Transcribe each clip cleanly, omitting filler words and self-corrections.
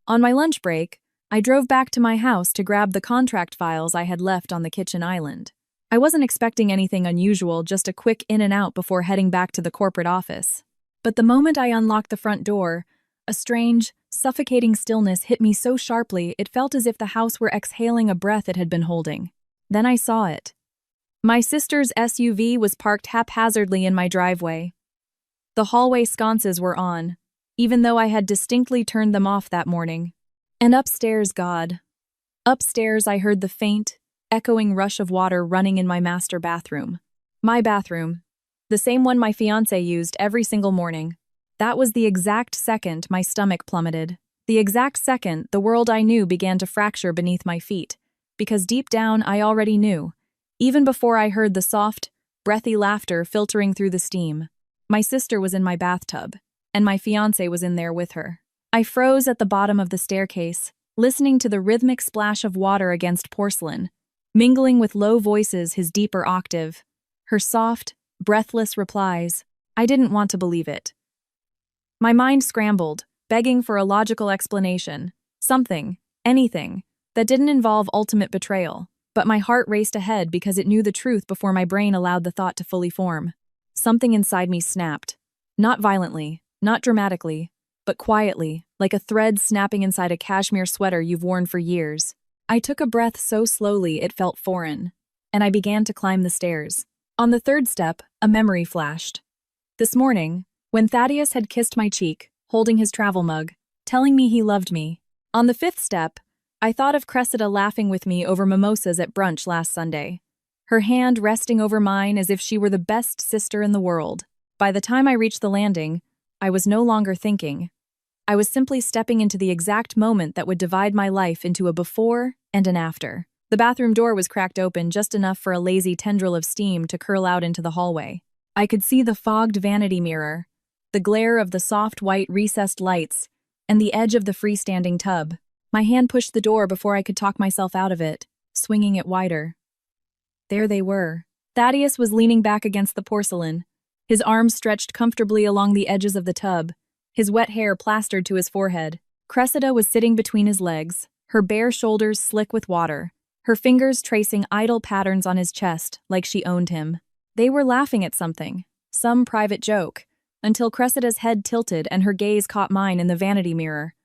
On my lunch break, I drove back to my house to grab the contract files I had left on the kitchen island. I wasn't expecting anything unusual, just a quick in and out before heading back to the corporate office. But the moment I unlocked the front door, a strange, suffocating stillness hit me so sharply it felt as if the house were exhaling a breath it had been holding. Then I saw it. My sister's SUV was parked haphazardly in my driveway. The hallway sconces were on, even though I had distinctly turned them off that morning. And upstairs, upstairs I heard the faint, echoing rush of water running in my master bathroom. My bathroom. The same one my fiancé used every single morning. That was the exact second my stomach plummeted. The exact second the world I knew began to fracture beneath my feet. Because deep down I already knew, even before I heard the soft, breathy laughter filtering through the steam. My sister was in my bathtub, and my fiancé was in there with her. I froze at the bottom of the staircase, listening to the rhythmic splash of water against porcelain, mingling with low voices his deeper octave. Her soft, breathless replies. I didn't want to believe it. My mind scrambled, begging for a logical explanation. Something, anything, that didn't involve ultimate betrayal. But my heart raced ahead because it knew the truth before my brain allowed the thought to fully form. Something inside me snapped. Not violently, not dramatically, but quietly, like a thread snapping inside a cashmere sweater you've worn for years. I took a breath so slowly it felt foreign, and I began to climb the stairs. On the third step, a memory flashed. This morning, when Thaddeus had kissed my cheek, holding his travel mug, telling me he loved me. On the fifth step, I thought of Cressida laughing with me over mimosas at brunch last Sunday, her hand resting over mine as if she were the best sister in the world. By the time I reached the landing, I was no longer thinking. I was simply stepping into the exact moment that would divide my life into a before and an after. The bathroom door was cracked open just enough for a lazy tendril of steam to curl out into the hallway. I could see the fogged vanity mirror, the glare of the soft white recessed lights, and the edge of the freestanding tub. My hand pushed the door before I could talk myself out of it, swinging it wider. There they were. Thaddeus was leaning back against the porcelain, his arms stretched comfortably along the edges of the tub, his wet hair plastered to his forehead. Cressida was sitting between his legs, her bare shoulders slick with water, her fingers tracing idle patterns on his chest like she owned him. They were laughing at something, some private joke, until Cressida's head tilted and her gaze caught mine in the vanity mirror.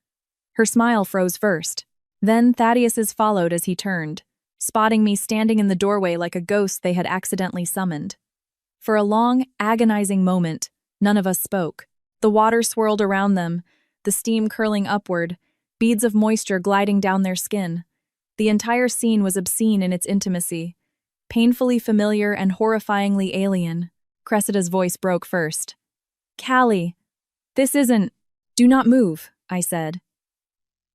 Her smile froze first. Then Thaddeus's followed as he turned, spotting me standing in the doorway like a ghost they had accidentally summoned. For a long, agonizing moment, none of us spoke. The water swirled around them, the steam curling upward, beads of moisture gliding down their skin. The entire scene was obscene in its intimacy, painfully familiar and horrifyingly alien. Cressida's voice broke first. "Callie, this isn't—" "Do not move," I said.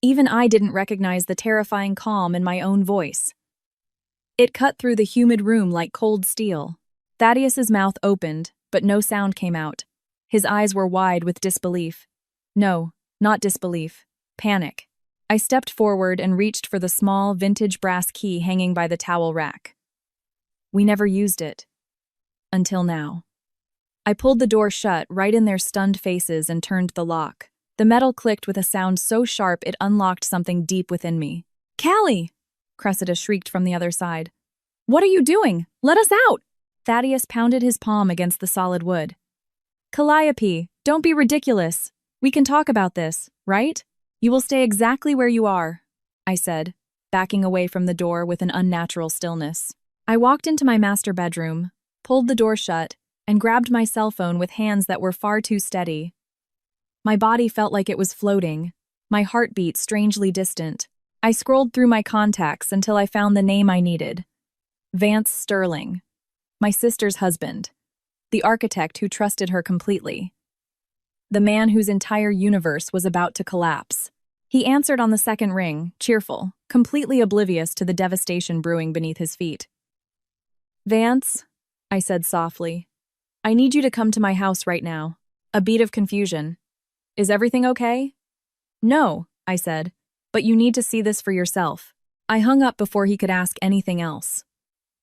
Even I didn't recognize the terrifying calm in my own voice. It cut through the humid room like cold steel. Thaddeus's mouth opened, but no sound came out. His eyes were wide with disbelief. No, not disbelief. Panic. I stepped forward and reached for the small, vintage brass key hanging by the towel rack. We never used it. Until now. I pulled the door shut right in their stunned faces and turned the lock. The metal clicked with a sound so sharp it unlocked something deep within me. "Callie!" Cressida shrieked from the other side. "What are you doing? Let us out!" Thaddeus pounded his palm against the solid wood. "Calliope, don't be ridiculous. We can talk about this, right? You will stay exactly where you are," I said, backing away from the door with an unnatural stillness. I walked into my master bedroom, pulled the door shut, and grabbed my cell phone with hands that were far too steady. My body felt like it was floating, my heartbeat strangely distant. I scrolled through my contacts until I found the name I needed. Vance Sterling, my sister's husband, the architect who trusted her completely. The man whose entire universe was about to collapse. He answered on the second ring, cheerful, completely oblivious to the devastation brewing beneath his feet. "Vance," I said softly, "I need you to come to my house right now." A beat of confusion. "Is everything okay?" "No," I said, "but you need to see this for yourself." I hung up before he could ask anything else.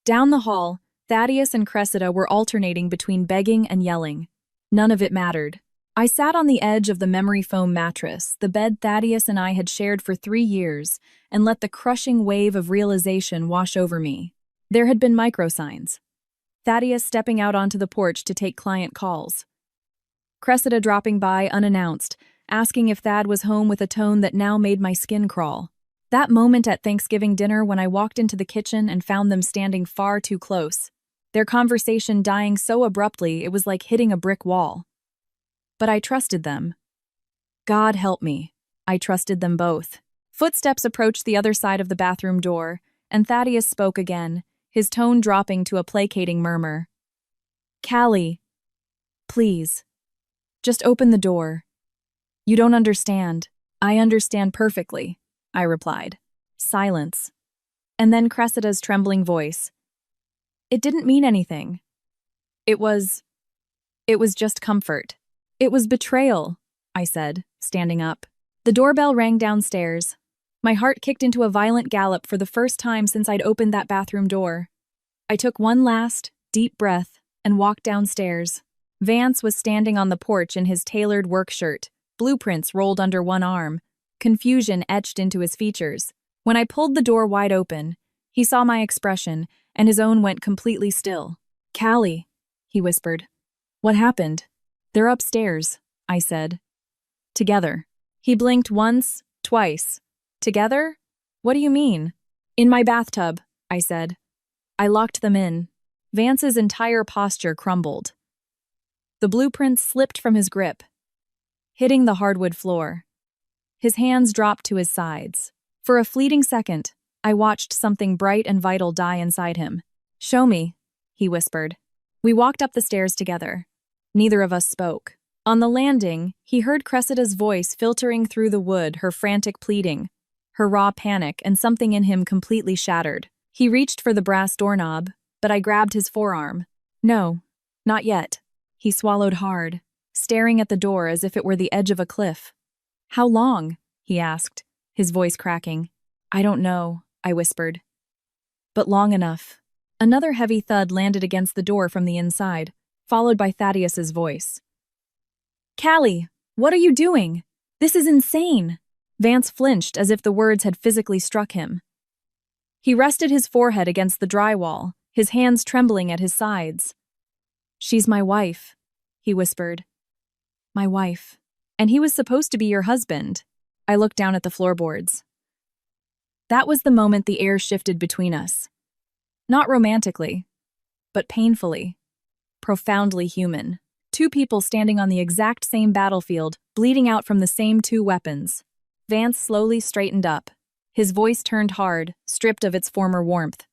Down the hall, Thaddeus and Cressida were alternating between begging and yelling. None of it mattered. I sat on the edge of the memory foam mattress, the bed Thaddeus and I had shared for 3 years, and let the crushing wave of realization wash over me. There had been microsigns. Thaddeus stepping out onto the porch to take client calls. Cressida dropping by unannounced, asking if Thad was home with a tone that now made my skin crawl. That moment at Thanksgiving dinner when I walked into the kitchen and found them standing far too close. Their conversation dying so abruptly it was like hitting a brick wall. But I trusted them. God help me. I trusted them both. Footsteps approached the other side of the bathroom door, and Thaddeus spoke again, his tone dropping to a placating murmur. Callie, please. Just open the door. You don't understand. I understand perfectly, I replied. Silence. And then Cressida's trembling voice. It didn't mean anything. It was just comfort. It was betrayal, I said, standing up. The doorbell rang downstairs. My heart kicked into a violent gallop for the first time since I'd opened that bathroom door. I took one last, deep breath and walked downstairs. Vance was standing on the porch in his tailored work shirt, blueprints rolled under one arm, confusion etched into his features. When I pulled the door wide open, he saw my expression, and his own went completely still. Callie, he whispered. What happened? They're upstairs, I said. Together. He blinked once, twice. Together? What do you mean? In my bathtub, I said. I locked them in. Vance's entire posture crumbled. The blueprints slipped from his grip, hitting the hardwood floor. His hands dropped to his sides. For a fleeting second, I watched something bright and vital die inside him. Show me, he whispered. We walked up the stairs together. Neither of us spoke. On the landing, he heard Cressida's voice filtering through the wood, her frantic pleading, her raw panic, and something in him completely shattered. He reached for the brass doorknob, but I grabbed his forearm. No, not yet. He swallowed hard, staring at the door as if it were the edge of a cliff. How long? He asked, his voice cracking. I don't know, I whispered. But long enough. Another heavy thud landed against the door from the inside, followed by Thaddeus's voice. Callie, what are you doing? This is insane. Vance flinched as if the words had physically struck him. He rested his forehead against the drywall, his hands trembling at his sides. She's my wife, he whispered. My wife. And he was supposed to be your husband. I looked down at the floorboards. That was the moment the air shifted between us. Not romantically, but painfully. Profoundly human. Two people standing on the exact same battlefield, bleeding out from the same two weapons. Vance slowly straightened up. His voice turned hard, stripped of its former warmth.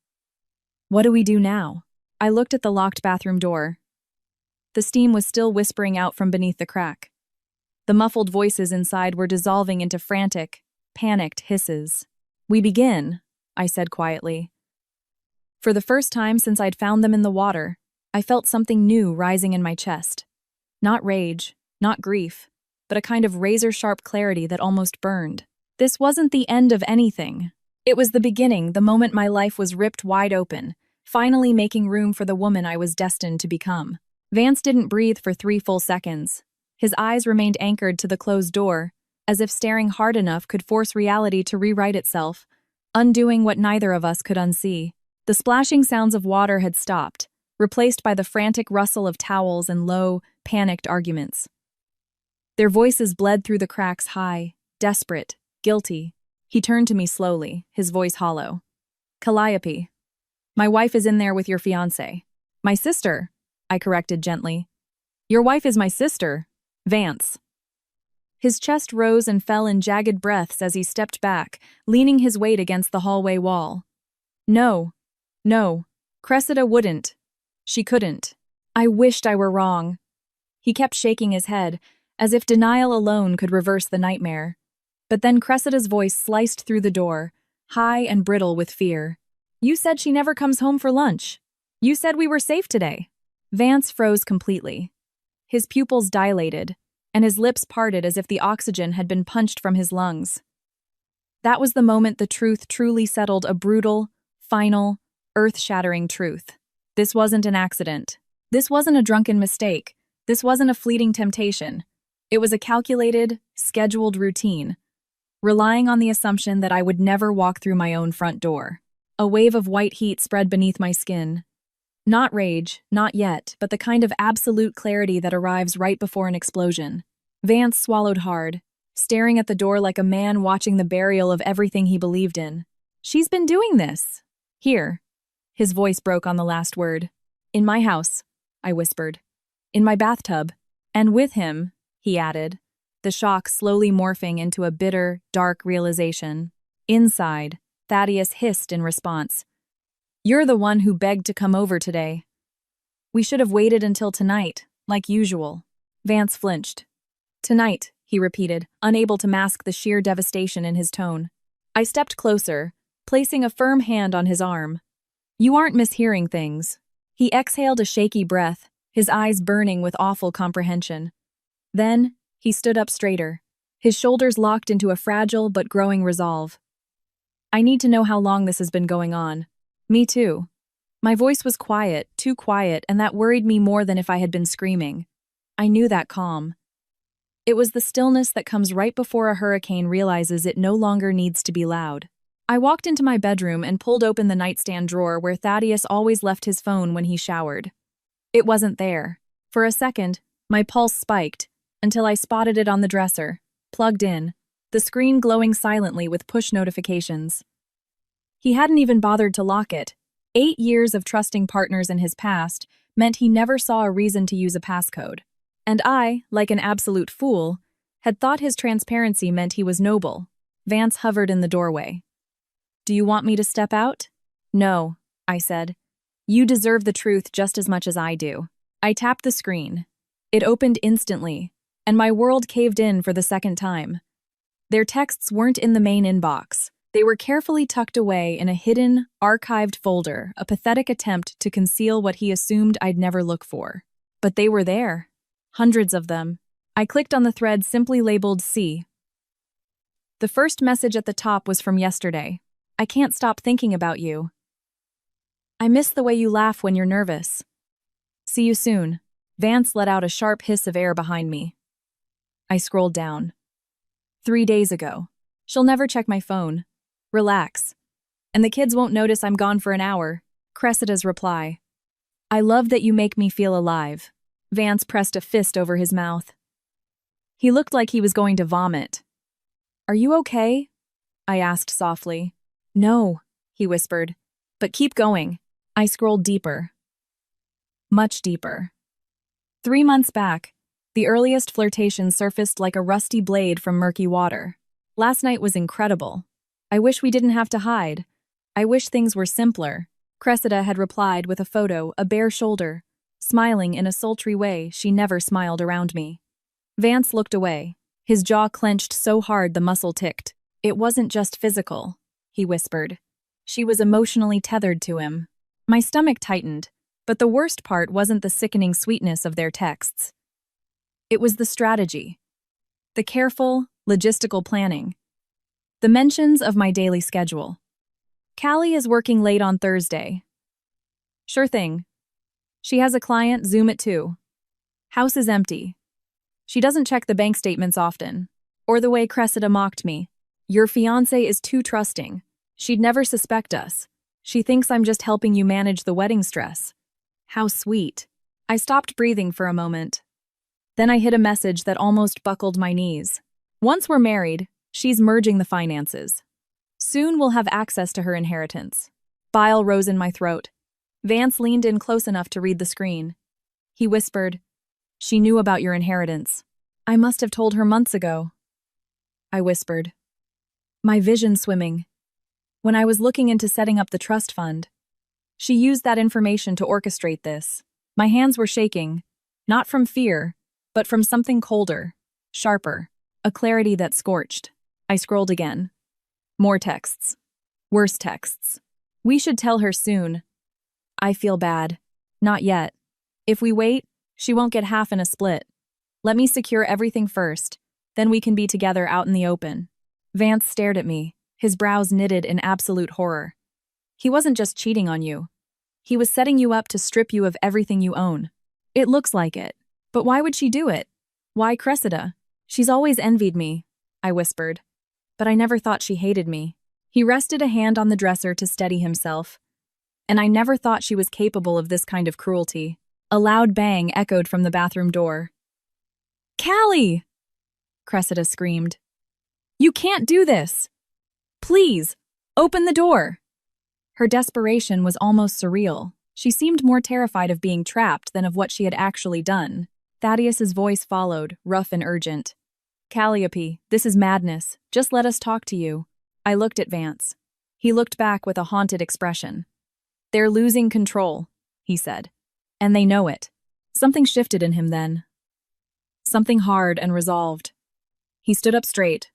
What do we do now? I looked at the locked bathroom door. The steam was still whispering out from beneath the crack. The muffled voices inside were dissolving into frantic, panicked hisses. We begin, I said quietly. For the first time since I'd found them in the water, I felt something new rising in my chest. Not rage, not grief, but a kind of razor-sharp clarity that almost burned. This wasn't the end of anything. It was the beginning, the moment my life was ripped wide open, finally making room for the woman I was destined to become. Vance didn't breathe for 3 full seconds. His eyes remained anchored to the closed door, as if staring hard enough could force reality to rewrite itself, undoing what neither of us could unsee. The splashing sounds of water had stopped, replaced by the frantic rustle of towels and low, panicked arguments. Their voices bled through the cracks high, desperate, guilty. He turned to me slowly, his voice hollow. Calliope, my wife is in there with your fiancé. My sister, I corrected gently. Your wife is my sister, Vance. His chest rose and fell in jagged breaths as he stepped back, leaning his weight against the hallway wall. No, Cressida wouldn't. She couldn't. I wished I were wrong. He kept shaking his head, as if denial alone could reverse the nightmare. But then Cressida's voice sliced through the door, high and brittle with fear. You said she never comes home for lunch. You said we were safe today. Vance froze completely. His pupils dilated, and his lips parted as if the oxygen had been punched from his lungs. That was the moment the truth truly settled, a brutal, final, earth-shattering truth. This wasn't an accident. This wasn't a drunken mistake. This wasn't a fleeting temptation. It was a calculated, scheduled routine, relying on the assumption that I would never walk through my own front door. A wave of white heat spread beneath my skin. Not rage, not yet, but the kind of absolute clarity that arrives right before an explosion. Vance swallowed hard, staring at the door like a man watching the burial of everything he believed in. "She's been doing this." "Here." His voice broke on the last word. "In my house," I whispered. "In my bathtub. And with him," he added, the shock slowly morphing into a bitter, dark realization. Inside, Thaddeus hissed in response. "You're the one who begged to come over today. We should have waited until tonight, like usual." Vance flinched. "Tonight," he repeated, unable to mask the sheer devastation in his tone. I stepped closer, placing a firm hand on his arm. "You aren't mishearing things." He exhaled a shaky breath, his eyes burning with awful comprehension. Then, he stood up straighter, his shoulders locked into a fragile but growing resolve. "I need to know how long this has been going on." "Me too." My voice was quiet, too quiet, and that worried me more than if I had been screaming. I knew that calm. It was the stillness that comes right before a hurricane realizes it no longer needs to be loud. I walked into my bedroom and pulled open the nightstand drawer where Thaddeus always left his phone when he showered. It wasn't there. For a second, my pulse spiked, until I spotted it on the dresser, plugged in, the screen glowing silently with push notifications. He hadn't even bothered to lock it. 8 years of trusting partners in his past meant he never saw a reason to use a passcode. And I, like an absolute fool, had thought his transparency meant he was noble. Vance hovered in the doorway. "Do you want me to step out?" "No," I said. "You deserve the truth just as much as I do." I tapped the screen. It opened instantly, and my world caved in for the second time. Their texts weren't in the main inbox. They were carefully tucked away in a hidden, archived folder, a pathetic attempt to conceal what he assumed I'd never look for. But they were there. Hundreds of them. I clicked on the thread simply labeled C. The first message at the top was from yesterday. "I can't stop thinking about you. I miss the way you laugh when you're nervous. See you soon." Vance let out a sharp hiss of air behind me. I scrolled down. 3 days ago. "She'll never check my phone. Relax. And the kids won't notice I'm gone for an hour." Cressida's reply. "I love that you make me feel alive." Vance pressed a fist over his mouth. He looked like he was going to vomit. "Are you okay?" I asked softly. "No," he whispered. "But keep going." I scrolled deeper. Much deeper. 3 months back, the earliest flirtation surfaced like a rusty blade from murky water. "Last night was incredible. I wish we didn't have to hide. I wish things were simpler." Cressida had replied with a photo, a bare shoulder, smiling in a sultry way she never smiled around me. Vance looked away, his jaw clenched so hard the muscle ticked. "It wasn't just physical," he whispered. She was emotionally tethered to him. My stomach tightened, but the worst part wasn't the sickening sweetness of their texts. It was the strategy. The careful, logistical planning. The mentions of my daily schedule. "Callie is working late on Thursday." "Sure thing. She has a client, Zoom at 2. House is empty. She doesn't check the bank statements often." Or the way Cressida mocked me. "Your fiancé is too trusting. She'd never suspect us. She thinks I'm just helping you manage the wedding stress." How sweet. I stopped breathing for a moment. Then I hit a message that almost buckled my knees. "Once we're married, she's merging the finances. Soon we'll have access to her inheritance." Bile rose in my throat. Vance leaned in close enough to read the screen. He whispered, "She knew about your inheritance." "I must have told her months ago." I whispered. My vision swimming. When I was looking into setting up the trust fund, she used that information to orchestrate this. My hands were shaking, not from fear, but from something colder, sharper, a clarity that scorched. I scrolled again. More texts. Worse texts. "We should tell her soon. I feel bad. Not yet. If we wait, she won't get half in a split. Let me secure everything first, then we can be together out in the open." Vance stared at me, his brows knitted in absolute horror. "He wasn't just cheating on you. He was setting you up to strip you of everything you own." "It looks like it. But why would she do it? Why Cressida?" She's always envied me, I whispered. But I never thought she hated me. He rested a hand on the dresser to steady himself. And I never thought she was capable of this kind of cruelty. A loud bang echoed from the bathroom door. Callie! Cressida screamed. You can't do this! Please, open the door! Her desperation was almost surreal. She seemed more terrified of being trapped than of what she had actually done. Thaddeus's voice followed, rough and urgent. Calliope, this is madness. Just let us talk to you. I looked at Vance. He looked back with a haunted expression. They're losing control, he said. And they know it. Something shifted in him then. Something hard and resolved. He stood up straight,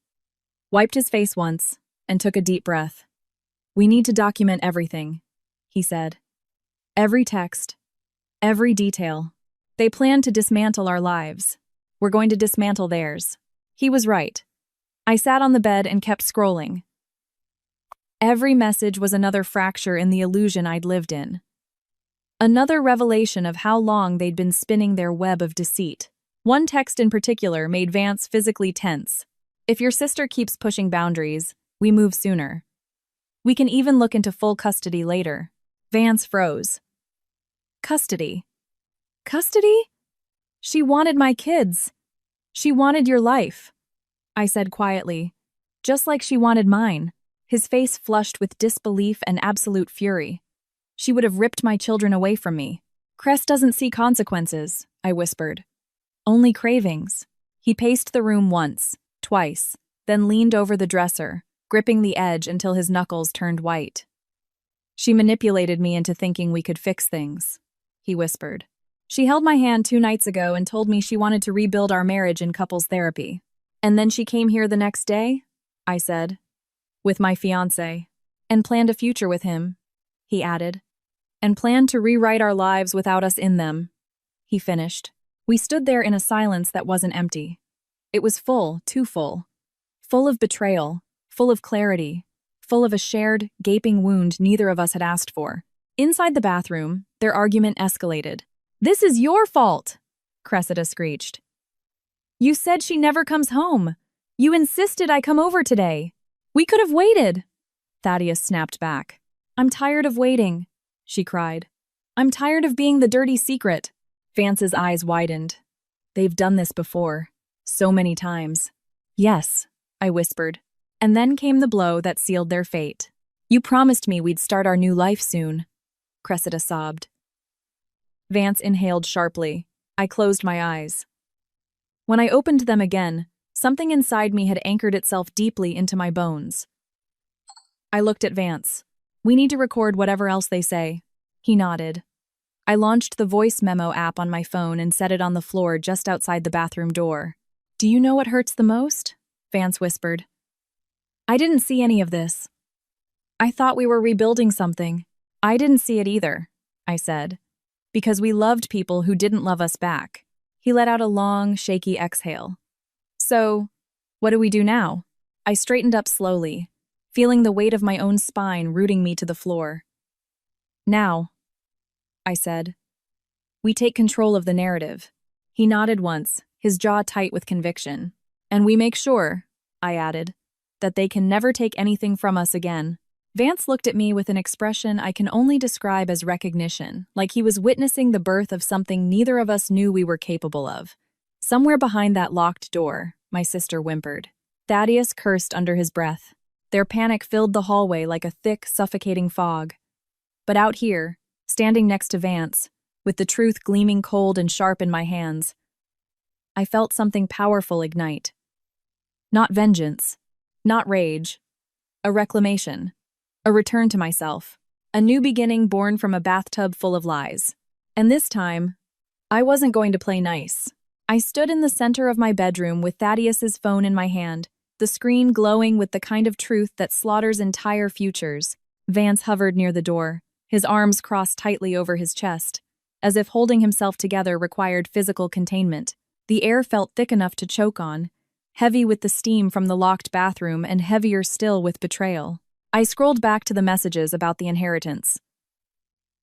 wiped his face once, and took a deep breath. We need to document everything, he said. Every text, every detail. They plan to dismantle our lives. We're going to dismantle theirs. He was right. I sat on the bed and kept scrolling. Every message was another fracture in the illusion I'd lived in. Another revelation of how long they'd been spinning their web of deceit. One text in particular made Vance physically tense. If your sister keeps pushing boundaries, we move sooner. We can even look into full custody later. Vance froze. Custody? Custody? She wanted my kids. She wanted your life, I said quietly, just like she wanted mine. His face flushed with disbelief and absolute fury. She would have ripped my children away from me. Cress doesn't see consequences, I whispered. Only cravings. He paced the room once, twice, then leaned over the dresser, gripping the edge until his knuckles turned white. She manipulated me into thinking we could fix things, he whispered. She held my hand 2 nights ago and told me she wanted to rebuild our marriage in couples therapy. And then she came here the next day, I said, with my fiancé, and planned a future with him, he added, and planned to rewrite our lives without us in them, he finished. We stood there in a silence that wasn't empty. It was full, too full. Full of betrayal, full of clarity, full of a shared, gaping wound neither of us had asked for. Inside the bathroom, their argument escalated. This is your fault, Cressida screeched. You said she never comes home. You insisted I come over today. We could have waited. Thaddeus snapped back. I'm tired of waiting, she cried. I'm tired of being the dirty secret. Vance's eyes widened. They've done this before. So many times. Yes, I whispered. And then came the blow that sealed their fate. You promised me we'd start our new life soon, Cressida sobbed. Vance inhaled sharply. I closed my eyes. When I opened them again, something inside me had anchored itself deeply into my bones. I looked at Vance. We need to record whatever else they say. He nodded. I launched the voice memo app on my phone and set it on the floor just outside the bathroom door. Do you know what hurts the most? Vance whispered. I didn't see any of this. I thought we were rebuilding something. I didn't see it either, I said, because we loved people who didn't love us back. He let out a long, shaky exhale. So, what do we do now? I straightened up slowly, feeling the weight of my own spine rooting me to the floor. Now, I said, we take control of the narrative. He nodded once, his jaw tight with conviction. And we make sure, I added, that they can never take anything from us again. Vance looked at me with an expression I can only describe as recognition, like he was witnessing the birth of something neither of us knew we were capable of. Somewhere behind that locked door, my sister whimpered. Thaddeus cursed under his breath. Their panic filled the hallway like a thick, suffocating fog. But out here, standing next to Vance, with the truth gleaming cold and sharp in my hands, I felt something powerful ignite. Not vengeance, not rage, a reclamation. A return to myself, a new beginning born from a bathtub full of lies. And this time, I wasn't going to play nice. I stood in the center of my bedroom with Thaddeus's phone in my hand, the screen glowing with the kind of truth that slaughters entire futures. Vance hovered near the door, his arms crossed tightly over his chest, as if holding himself together required physical containment. The air felt thick enough to choke on, heavy with the steam from the locked bathroom and heavier still with betrayal. I scrolled back to the messages about the inheritance,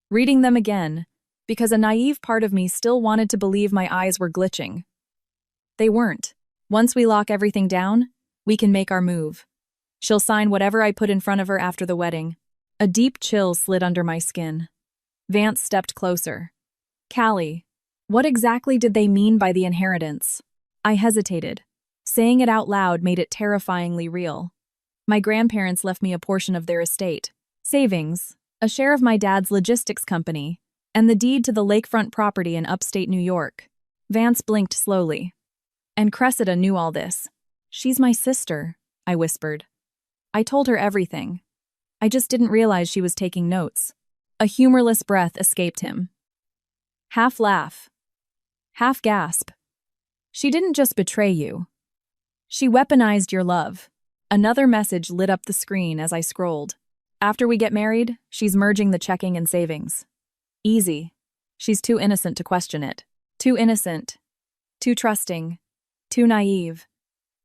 reading them again, because a naive part of me still wanted to believe my eyes were glitching. They weren't. Once we lock everything down, we can make our move. She'll sign whatever I put in front of her after the wedding. A deep chill slid under my skin. Vance stepped closer. Callie, what exactly did they mean by the inheritance? I hesitated. Saying it out loud made it terrifyingly real. My grandparents left me a portion of their estate, savings, a share of my dad's logistics company, and the deed to the lakefront property in upstate New York. Vance blinked slowly. And Cressida knew all this. She's my sister, I whispered. I told her everything. I just didn't realize she was taking notes. A humorless breath escaped him. Half laugh. Half gasp. She didn't just betray you. She weaponized your love. Another message lit up the screen as I scrolled. After we get married, she's merging the checking and savings. Easy. She's too innocent to question it. Too innocent. Too trusting. Too naive.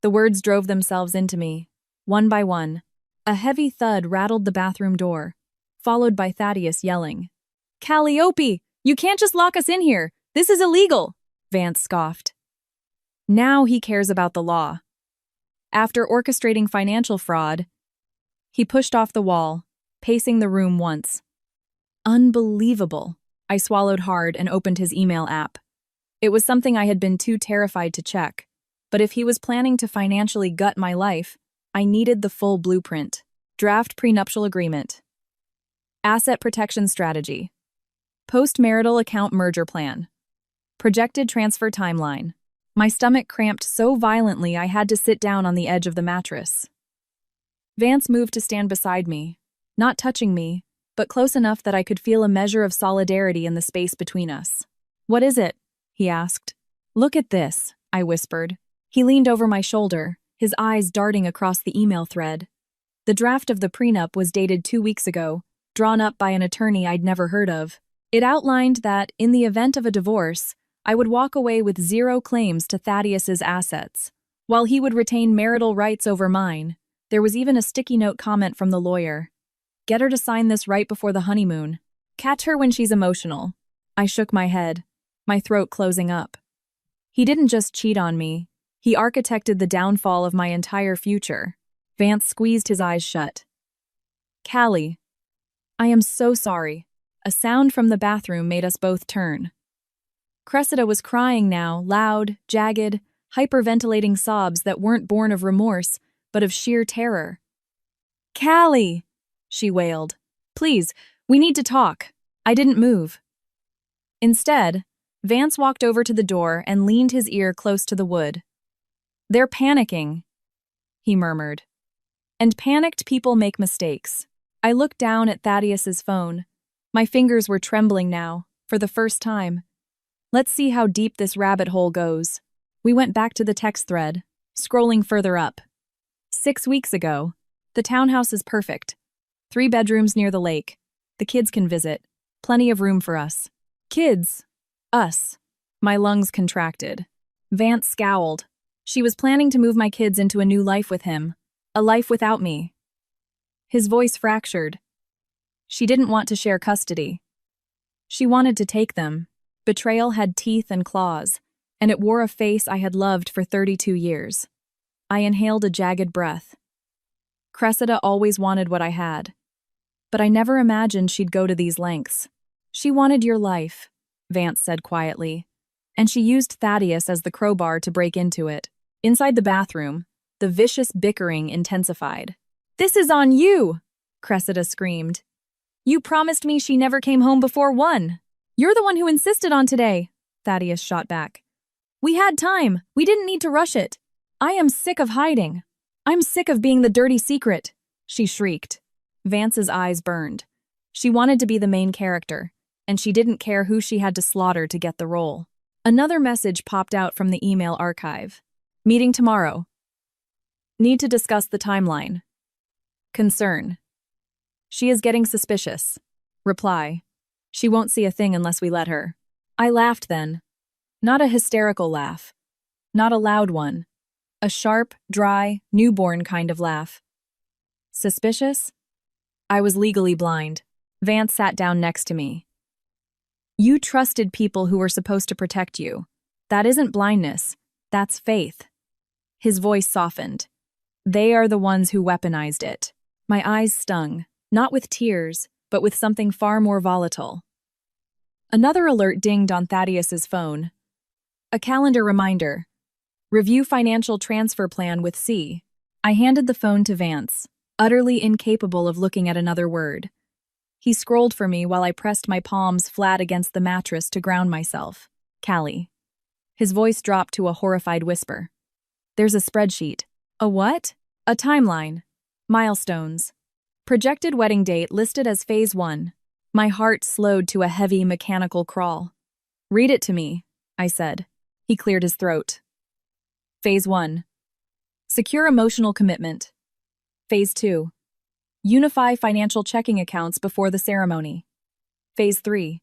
The words drove themselves into me, one by one. A heavy thud rattled the bathroom door, followed by Thaddeus yelling, Calliope, you can't just lock us in here. This is illegal, Vance scoffed. Now he cares about the law. After orchestrating financial fraud, he pushed off the wall, pacing the room once. Unbelievable. I swallowed hard and opened his email app. It was something I had been too terrified to check, but if he was planning to financially gut my life, I needed the full blueprint. Draft prenuptial agreement. Asset protection strategy. Post-marital account merger plan. Projected transfer timeline. My stomach cramped so violently I had to sit down on the edge of the mattress. Vance moved to stand beside me, not touching me, but close enough that I could feel a measure of solidarity in the space between us. What is it? He asked. Look at this, I whispered. He leaned over my shoulder, his eyes darting across the email thread. The draft of the prenup was dated 2 weeks ago, drawn up by an attorney I'd never heard of. It outlined that, in the event of a divorce, I would walk away with 0 claims to Thaddeus's assets, while he would retain marital rights over mine. There was even a sticky note comment from the lawyer. Get her to sign this right before the honeymoon. Catch her when she's emotional. I shook my head, my throat closing up. He didn't just cheat on me. He architected the downfall of my entire future. Vance squeezed his eyes shut. Callie. I am so sorry. A sound from the bathroom made us both turn. Cressida was crying now, loud, jagged, hyperventilating sobs that weren't born of remorse, but of sheer terror. Callie, she wailed. Please, we need to talk. I didn't move. Instead, Vance walked over to the door and leaned his ear close to the wood. They're panicking, he murmured. And panicked people make mistakes. I looked down at Thaddeus's phone. My fingers were trembling now, for the first time. Let's see how deep this rabbit hole goes. We went back to the text thread, scrolling further up. 6 weeks ago. The townhouse is perfect. 3 bedrooms near the lake. The kids can visit. Plenty of room for us. Kids. Us. My lungs contracted. Vance scowled. She was planning to move my kids into a new life with him. A life without me. His voice fractured. She didn't want to share custody. She wanted to take them. Betrayal had teeth and claws, and it wore a face I had loved for 32 years. I inhaled a jagged breath. Cressida always wanted what I had. But I never imagined she'd go to these lengths. She wanted your life, Vance said quietly, and she used Thaddeus as the crowbar to break into it. Inside the bathroom, the vicious bickering intensified. This is on you, Cressida screamed. You promised me she never came home before 1. You're the one who insisted on today, Thaddeus shot back. We had time. We didn't need to rush it. I am sick of hiding. I'm sick of being the dirty secret, she shrieked. Vance's eyes burned. She wanted to be the main character, and she didn't care who she had to slaughter to get the role. Another message popped out from the email archive. Meeting tomorrow. Need to discuss the timeline. Concern. She is getting suspicious. Reply. She won't see a thing unless we let her. I laughed then. Not a hysterical laugh. Not a loud one. A sharp, dry, newborn kind of laugh. Suspicious? I was legally blind. Vance sat down next to me. You trusted people who were supposed to protect you. That isn't blindness. That's faith. His voice softened. They are the ones who weaponized it. My eyes stung, not with tears, but with something far more volatile. Another alert dinged on Thaddeus's phone. A calendar reminder. Review financial transfer plan with C. I handed the phone to Vance, utterly incapable of looking at another word. He scrolled for me while I pressed my palms flat against the mattress to ground myself. Callie. His voice dropped to a horrified whisper. There's a spreadsheet. A what? A timeline. Milestones. Projected wedding date listed as Phase 1. My heart slowed to a heavy mechanical crawl. Read it to me, I said. He cleared his throat. Phase 1. Secure emotional commitment. Phase 2. Unify financial checking accounts before the ceremony. Phase 3.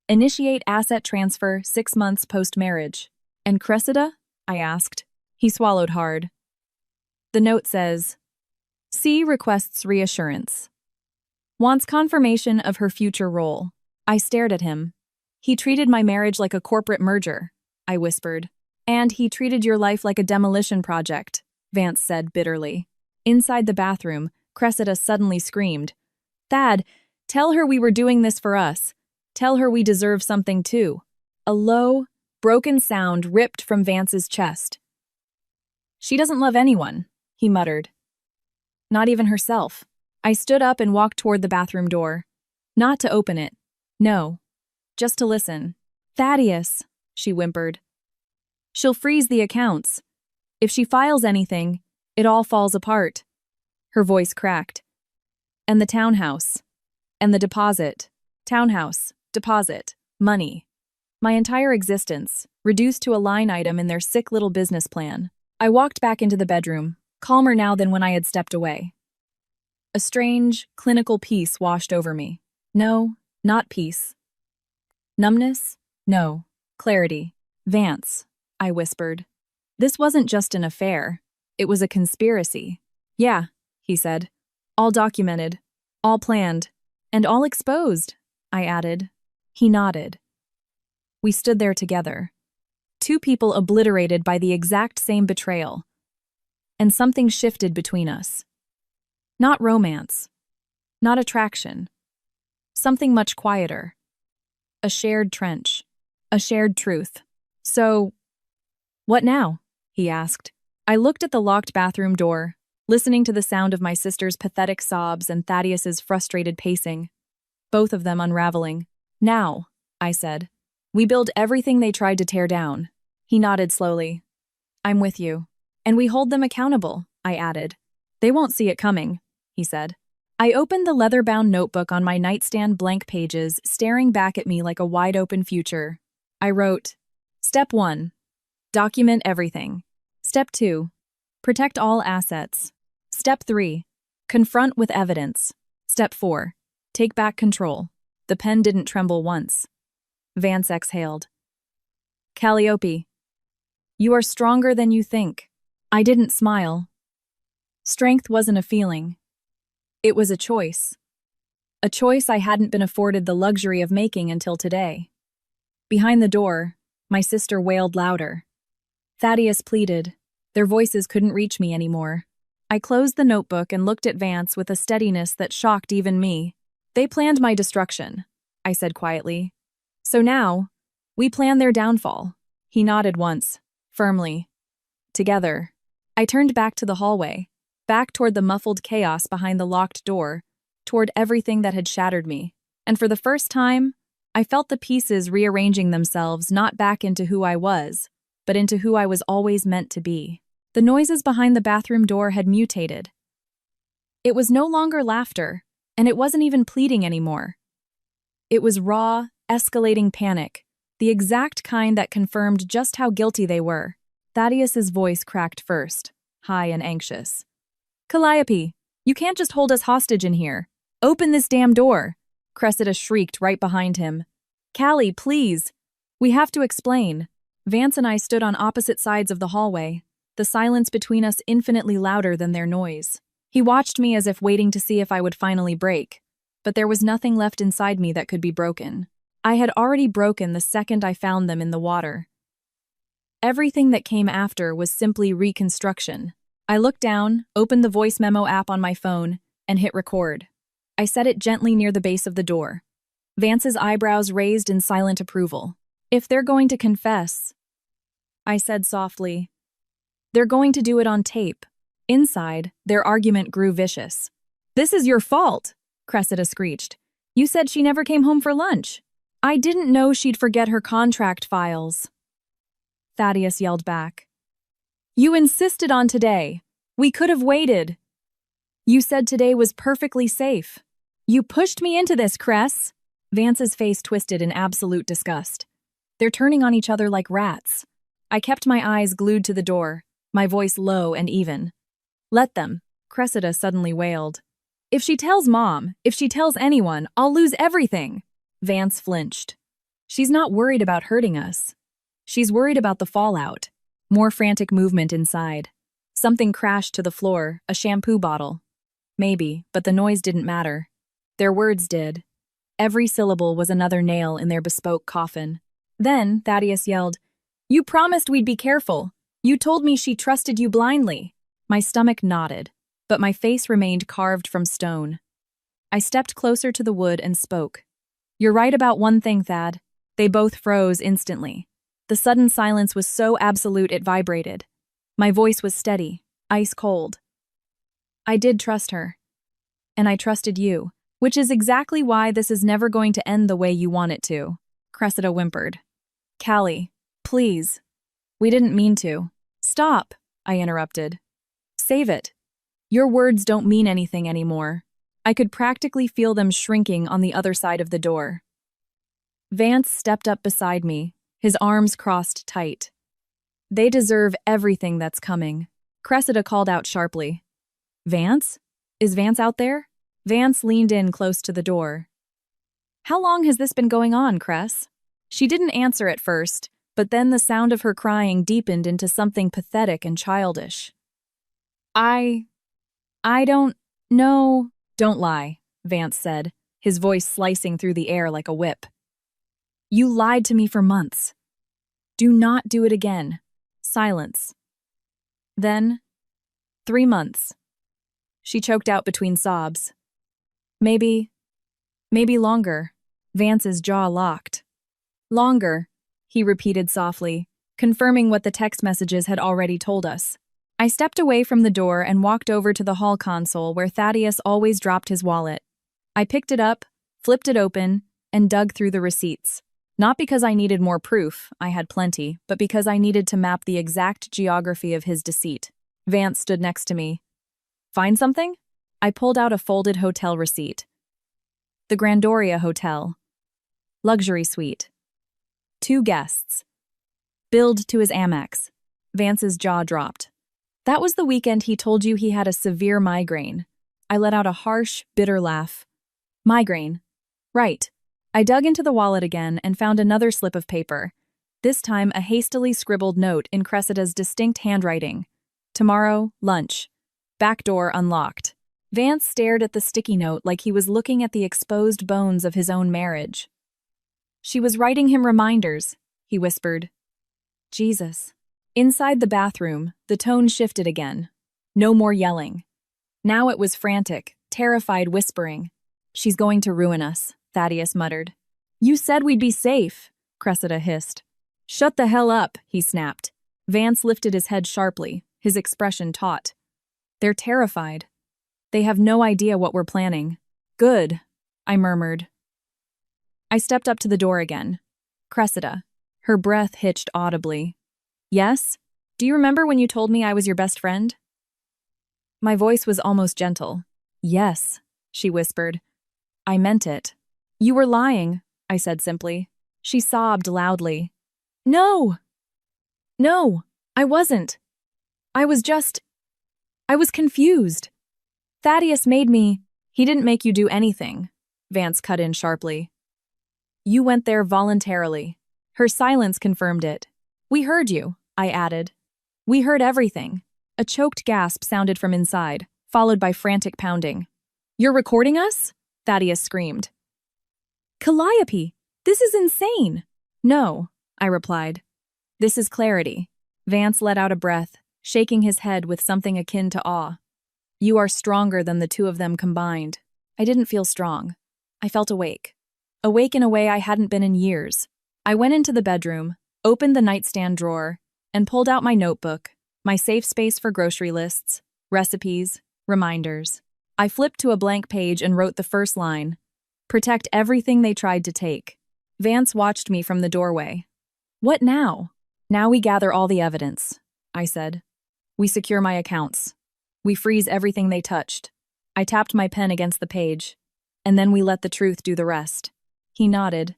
Initiate asset transfer 6 months post-marriage. And Cressida? I asked. He swallowed hard. The note says, C requests reassurance. Wants confirmation of her future role. I stared at him. He treated my marriage like a corporate merger, I whispered. And he treated your life like a demolition project, Vance said bitterly. Inside the bathroom, Cressida suddenly screamed. Thad, tell her we were doing this for us. Tell her we deserve something too. A low, broken sound ripped from Vance's chest. She doesn't love anyone, he muttered. Not even herself. I stood up and walked toward the bathroom door. Not to open it. No. Just to listen. Thaddeus, she whimpered. She'll freeze the accounts. If she files anything, it all falls apart. Her voice cracked. And the townhouse. And the deposit. Townhouse. Deposit. Money. My entire existence, reduced to a line item in their sick little business plan. I walked back into the bedroom, calmer now than when I had stepped away. A strange, clinical peace washed over me. No, not peace. Numbness? No. Clarity. Vance, I whispered. This wasn't just an affair. It was a conspiracy. Yeah, he said. All documented. All planned. And all exposed, I added. He nodded. We stood there together. Two people obliterated by the exact same betrayal. And something shifted between us. Not romance. Not attraction. Something much quieter. A shared trench. A shared truth. So, what now? He asked. I looked at the locked bathroom door, listening to the sound of my sister's pathetic sobs and Thaddeus's frustrated pacing, both of them unraveling. Now, I said. We build everything they tried to tear down. He nodded slowly. I'm with you. And we hold them accountable, I added. They won't see it coming, he said. I opened the leather-bound notebook on my nightstand, blank pages, staring back at me like a wide-open future. I wrote, Step 1. Document everything. Step 2. Protect all assets. Step 3. Confront with evidence. Step 4. Take back control. The pen didn't tremble once. Vance exhaled. Calliope. You are stronger than you think. I didn't smile. Strength wasn't a feeling. It was a choice. A choice I hadn't been afforded the luxury of making until today. Behind the door, my sister wailed louder. Thaddeus pleaded. Their voices couldn't reach me anymore. I closed the notebook and looked at Vance with a steadiness that shocked even me. They planned my destruction, I said quietly. So now, we plan their downfall. He nodded once, firmly. Together. I turned back to the hallway, back toward the muffled chaos behind the locked door, toward everything that had shattered me. And for the first time, I felt the pieces rearranging themselves not back into who I was, but into who I was always meant to be. The noises behind the bathroom door had mutated. It was no longer laughter, and it wasn't even pleading anymore. It was raw, escalating panic, the exact kind that confirmed just how guilty they were. Thaddeus's voice cracked first, high and anxious. Calliope, you can't just hold us hostage in here. Open this damn door, Cressida shrieked right behind him. Callie, please. We have to explain. Vance and I stood on opposite sides of the hallway, the silence between us infinitely louder than their noise. He watched me as if waiting to see if I would finally break, but there was nothing left inside me that could be broken. I had already broken the second I found them in the water. Everything that came after was simply reconstruction. I looked down, opened the voice memo app on my phone, and hit record. I set it gently near the base of the door. Vance's eyebrows raised in silent approval. If they're going to confess, I said softly, they're going to do it on tape. Inside, their argument grew vicious. This is your fault, Cressida screeched. You said she never came home for lunch. I didn't know she'd forget her contract files. Thaddeus yelled back. You insisted on today. We could have waited. You said today was perfectly safe. You pushed me into this, Cress. Vance's face twisted in absolute disgust. They're turning on each other like rats. I kept my eyes glued to the door, my voice low and even. Let them, Cressida suddenly wailed. If she tells Mom, if she tells anyone, I'll lose everything. Vance flinched. She's not worried about hurting us. She's worried about the fallout. More frantic movement inside. Something crashed to the floor, a shampoo bottle. Maybe, but the noise didn't matter. Their words did. Every syllable was another nail in their bespoke coffin. Then, Thaddeus yelled, You promised we'd be careful. You told me she trusted you blindly. My stomach nodded, but my face remained carved from stone. I stepped closer to the wood and spoke. You're right about one thing, Thad. They both froze instantly. The sudden silence was so absolute it vibrated. My voice was steady, ice cold. I did trust her. And I trusted you, which is exactly why this is never going to end the way you want it to. Cressida whimpered. Callie, please. We didn't mean to. Stop, I interrupted. Save it. Your words don't mean anything anymore. I could practically feel them shrinking on the other side of the door. Vance stepped up beside me, his arms crossed tight. They deserve everything that's coming. Cressida called out sharply. Vance? Is Vance out there? Vance leaned in close to the door. How long has this been going on, Cress? She didn't answer at first, but then the sound of her crying deepened into something pathetic and childish. I don't know. Don't lie, Vance said, his voice slicing through the air like a whip. You lied to me for months. Do not do it again. Silence. Then, 3 months. She choked out between sobs. Maybe longer. Vance's jaw locked. Longer, he repeated softly, confirming what the text messages had already told us. I stepped away from the door and walked over to the hall console where Thaddeus always dropped his wallet. I picked it up, flipped it open, and dug through the receipts. Not because I needed more proof, I had plenty, but because I needed to map the exact geography of his deceit. Vance stood next to me. Find something? I pulled out a folded hotel receipt. The Grandoria Hotel. Luxury suite. 2 guests. Billed to his Amex. Vance's jaw dropped. That was the weekend he told you he had a severe migraine. I let out a harsh, bitter laugh. Migraine. Right. I dug into the wallet again and found another slip of paper. This time a hastily scribbled note in Cressida's distinct handwriting. Tomorrow, lunch. Back door unlocked. Vance stared at the sticky note like he was looking at the exposed bones of his own marriage. She was writing him reminders, he whispered. Jesus. Inside the bathroom, the tone shifted again. No more yelling. Now it was frantic, terrified whispering. She's going to ruin us, Thaddeus muttered. You said we'd be safe, Cressida hissed. Shut the hell up, he snapped. Vance lifted his head sharply, his expression taut. They're terrified. They have no idea what we're planning. Good, I murmured. I stepped up to the door again. Cressida. Her breath hitched audibly. Yes? Do you remember when you told me I was your best friend? My voice was almost gentle. Yes, she whispered. I meant it. You were lying, I said simply. She sobbed loudly. No! No, I wasn't. I was confused. Thaddeus made me. He didn't make you do anything, Vance cut in sharply. You went there voluntarily. Her silence confirmed it. We heard you, I added. We heard everything. A choked gasp sounded from inside, followed by frantic pounding. You're recording us? Thaddeus screamed. Calliope, this is insane. No, I replied. This is clarity. Vance let out a breath, shaking his head with something akin to awe. You are stronger than the two of them combined. I didn't feel strong. I felt awake. Awake in a way I hadn't been in years. I went into the bedroom, opened the nightstand drawer, and pulled out my notebook, my safe space for grocery lists, recipes, reminders. I flipped to a blank page and wrote the first line: protect everything they tried to take. Vance watched me from the doorway. What now? Now we gather all the evidence, I said. We secure my accounts. We freeze everything they touched. I tapped my pen against the page. And then we let the truth do the rest. He nodded.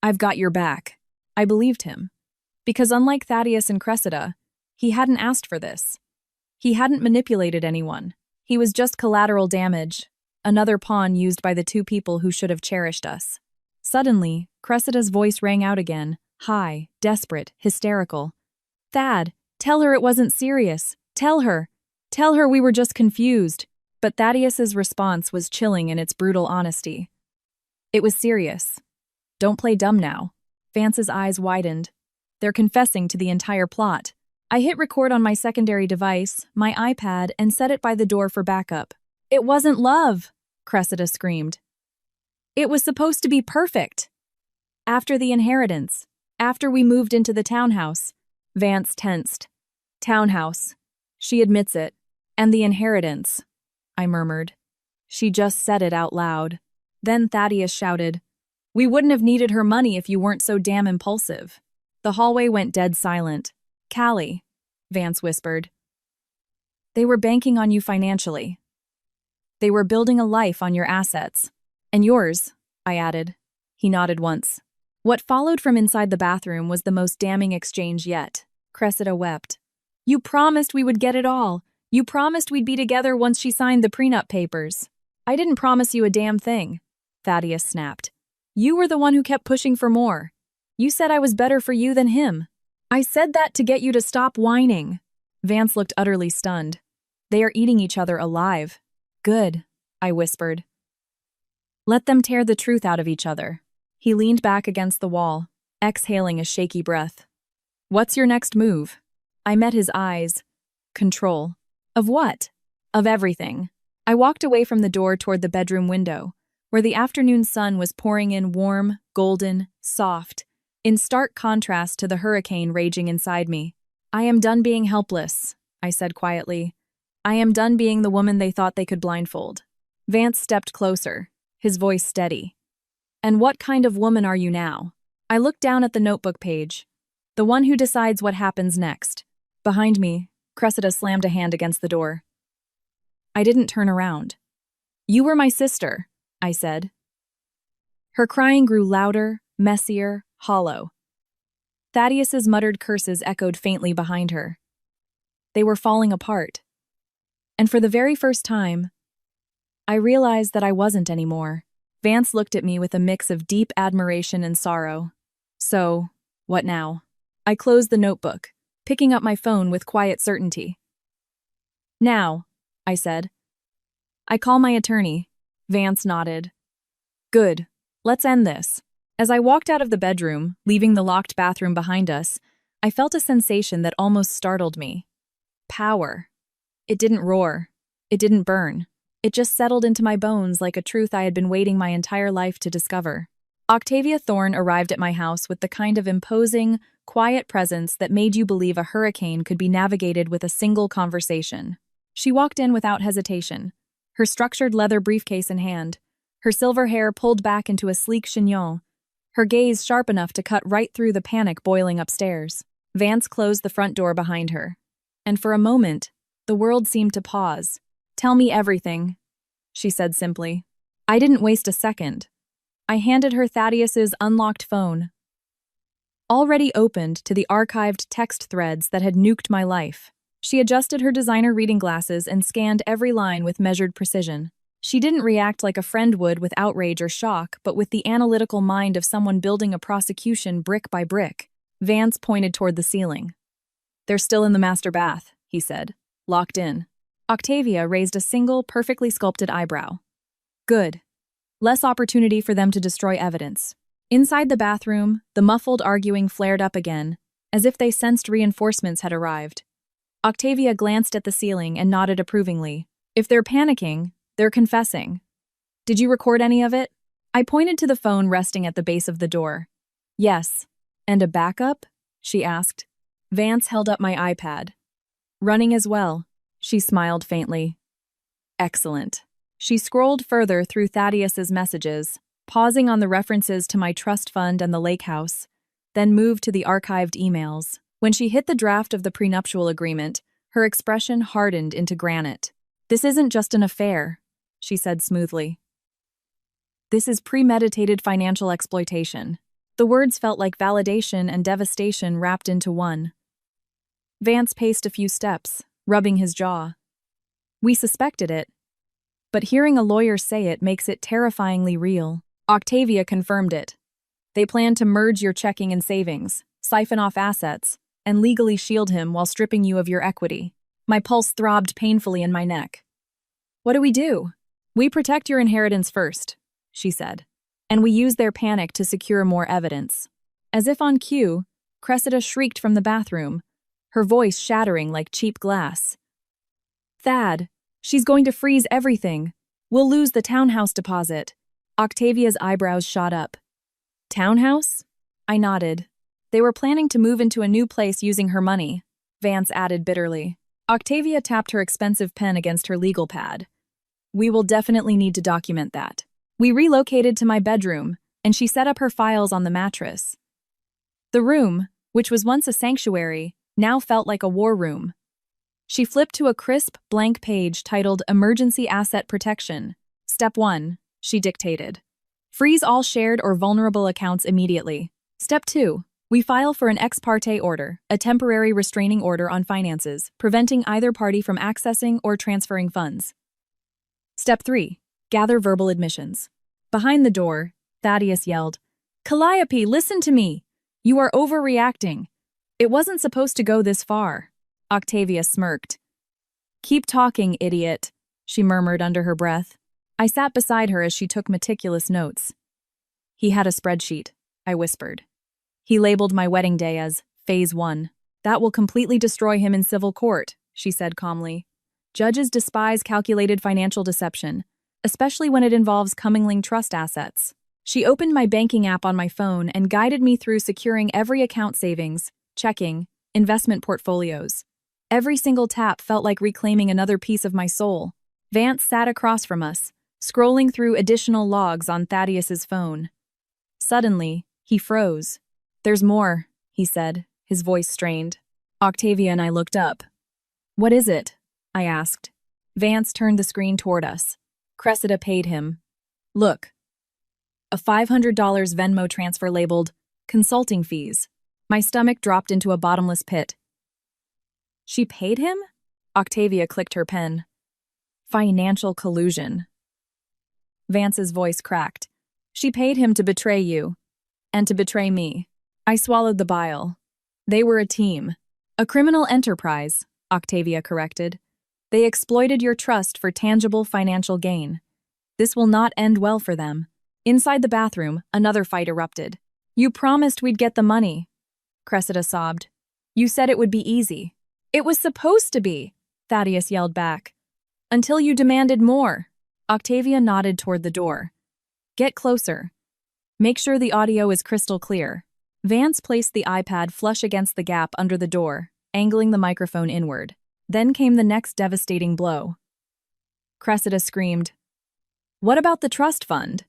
I've got your back. I believed him. Because unlike Thaddeus and Cressida, he hadn't asked for this. He hadn't manipulated anyone. He was just collateral damage, another pawn used by the two people who should have cherished us. Suddenly, Cressida's voice rang out again, high, desperate, hysterical. Thad, tell her it wasn't serious. Tell her. Tell her we were just confused. But Thaddeus's response was chilling in its brutal honesty. It was serious. Don't play dumb now. Vance's eyes widened. They're confessing to the entire plot. I hit record on my secondary device, my iPad, and set it by the door for backup. It wasn't love, Cressida screamed. It was supposed to be perfect. After the inheritance, after we moved into the townhouse, Vance tensed. Townhouse. She admits it. And the inheritance, I murmured. She just said it out loud. Then Thaddeus shouted, We wouldn't have needed her money if you weren't so damn impulsive. The hallway went dead silent. Callie, Vance whispered. They were banking on you financially. They were building a life on your assets. And yours, I added. He nodded once. What followed from inside the bathroom was the most damning exchange yet. Cressida wept. You promised we would get it all. You promised we'd be together once she signed the prenup papers. I didn't promise you a damn thing, Thaddeus snapped. You were the one who kept pushing for more. You said I was better for you than him. I said that to get you to stop whining. Vance looked utterly stunned. They are eating each other alive. Good, I whispered. Let them tear the truth out of each other. He leaned back against the wall, exhaling a shaky breath. What's your next move? I met his eyes. Control. Of what? Of everything. I walked away from the door toward the bedroom window, where the afternoon sun was pouring in warm, golden, soft, in stark contrast to the hurricane raging inside me. I am done being helpless, I said quietly. I am done being the woman they thought they could blindfold. Vance stepped closer, his voice steady. And what kind of woman are you now? I looked down at the notebook page, the one who decides what happens next. Behind me, Cressida slammed a hand against the door. I didn't turn around. You were my sister, I said. Her crying grew louder, messier, hollow. Thaddeus's muttered curses echoed faintly behind her. They were falling apart. And for the very first time, I realized that I wasn't anymore. Vance looked at me with a mix of deep admiration and sorrow. So, what now? I closed the notebook, picking up my phone with quiet certainty. Now, I said. I call my attorney. Vance nodded. Good. Let's end this. As I walked out of the bedroom, leaving the locked bathroom behind us, I felt a sensation that almost startled me. Power. It didn't roar. It didn't burn. It just settled into my bones like a truth I had been waiting my entire life to discover. Octavia Thorne arrived at my house with the kind of imposing, quiet presence that made you believe a hurricane could be navigated with a single conversation. She walked in without hesitation, her structured leather briefcase in hand, her silver hair pulled back into a sleek chignon, her gaze sharp enough to cut right through the panic boiling upstairs. Vance closed the front door behind her, and for a moment, the world seemed to pause. Tell me everything, she said simply. I didn't waste a second. I handed her Thaddeus's unlocked phone, already opened to the archived text threads that had nuked my life. She adjusted her designer reading glasses and scanned every line with measured precision. She didn't react like a friend would with outrage or shock, but with the analytical mind of someone building a prosecution brick by brick. Vance pointed toward the ceiling. They're still in the master bath, he said, locked in. Octavia raised a single, perfectly sculpted eyebrow. Good. Less opportunity for them to destroy evidence. Inside the bathroom, the muffled arguing flared up again, as if they sensed reinforcements had arrived. Octavia glanced at the ceiling and nodded approvingly. If they're panicking, they're confessing. Did you record any of it? I pointed to the phone resting at the base of the door. Yes. And a backup? She asked. Vance held up my iPad. Running as well. She smiled faintly. Excellent. She scrolled further through Thaddeus's messages, pausing on the references to my trust fund and the lake house, then moved to the archived emails. When she hit the draft of the prenuptial agreement, her expression hardened into granite. This isn't just an affair, she said smoothly. This is premeditated financial exploitation. The words felt like validation and devastation wrapped into one. Vance paced a few steps, rubbing his jaw. We suspected it, but hearing a lawyer say it makes it terrifyingly real. Octavia confirmed it. They plan to merge your checking and savings, siphon off assets, and legally shield him while stripping you of your equity. My pulse throbbed painfully in my neck. What do we do? We protect your inheritance first, she said, and we use their panic to secure more evidence. As if on cue, Cressida shrieked from the bathroom, her voice shattering like cheap glass. Thad, she's going to freeze everything. We'll lose the townhouse deposit. Octavia's eyebrows shot up. Townhouse? I nodded. They were planning to move into a new place using her money, Vance added bitterly. Octavia tapped her expensive pen against her legal pad. We will definitely need to document that. We relocated to my bedroom, and she set up her files on the mattress. The room, which was once a sanctuary, now felt like a war room. She flipped to a crisp, blank page titled Emergency Asset Protection. Step 1, she dictated. Freeze all shared or vulnerable accounts immediately. Step 2, we file for an ex parte order, a temporary restraining order on finances, preventing either party from accessing or transferring funds. Step 3, gather verbal admissions. Behind the door, Thaddeus yelled, Calliope, listen to me! You are overreacting. It wasn't supposed to go this far. Octavia smirked. Keep talking, idiot, she murmured under her breath. I sat beside her as she took meticulous notes. He had a spreadsheet, I whispered. He labeled my wedding day as Phase 1. That will completely destroy him in civil court, she said calmly. Judges despise calculated financial deception, especially when it involves commingling trust assets. She opened my banking app on my phone and guided me through securing every account savings, checking, investment portfolios. Every single tap felt like reclaiming another piece of my soul. Vance sat across from us, scrolling through additional logs on Thaddeus's phone. Suddenly, he froze. There's more, he said, his voice strained. Octavia and I looked up. What is it? I asked. Vance turned the screen toward us. Cressida paid him. Look. A $500 Venmo transfer labeled consulting fees. My stomach dropped into a bottomless pit. She paid him? Octavia clicked her pen. Financial collusion. Vance's voice cracked. She paid him to betray you. And to betray me. I swallowed the bile. They were a team. A criminal enterprise, Octavia corrected. They exploited your trust for tangible financial gain. This will not end well for them. Inside the bathroom, another fight erupted. You promised we'd get the money, Cressida sobbed. You said it would be easy. It was supposed to be, Thaddeus yelled back. Until you demanded more. Octavia nodded toward the door. Get closer. Make sure the audio is crystal clear. Vance placed the iPad flush against the gap under the door, angling the microphone inward. Then came the next devastating blow. Cressida screamed. What about the trust fund?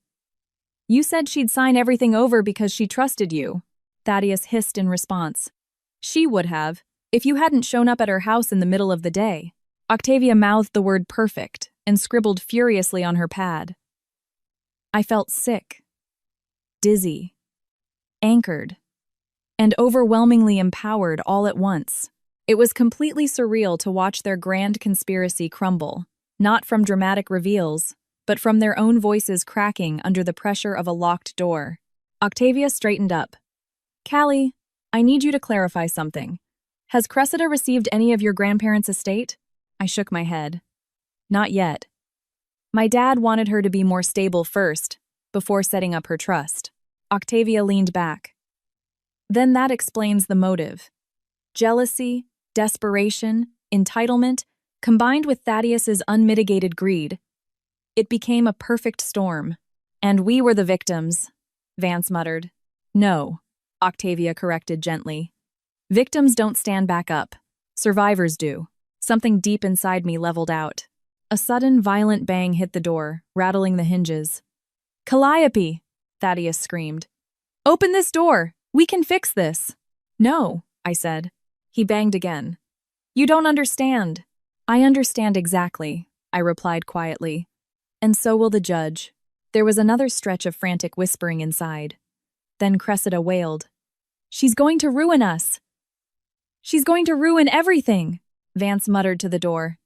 You said she'd sign everything over because she trusted you, Thaddeus hissed in response. She would have, if you hadn't shown up at her house in the middle of the day. Octavia mouthed the word perfect and scribbled furiously on her pad. I felt sick, dizzy, anchored, and overwhelmingly empowered all at once. It was completely surreal to watch their grand conspiracy crumble, not from dramatic reveals, but from their own voices cracking under the pressure of a locked door. Octavia straightened up. Callie, I need you to clarify something. Has Cressida received any of your grandparents' estate? I shook my head. Not yet. My dad wanted her to be more stable first, before setting up her trust. Octavia leaned back. Then that explains the motive. Jealousy, desperation, entitlement, combined with Thaddeus's unmitigated greed. It became a perfect storm. And we were the victims, Vance muttered. No, Octavia corrected gently. Victims don't stand back up. Survivors do. Something deep inside me leveled out. A sudden, violent bang hit the door, rattling the hinges. Calliope! Thaddeus screamed. Open this door! We can fix this! No, I said. He banged again. You don't understand. I understand exactly, I replied quietly. And so will the judge. There was another stretch of frantic whispering inside. Then Cressida wailed. She's going to ruin us! She's going to ruin everything! Vance muttered to the door.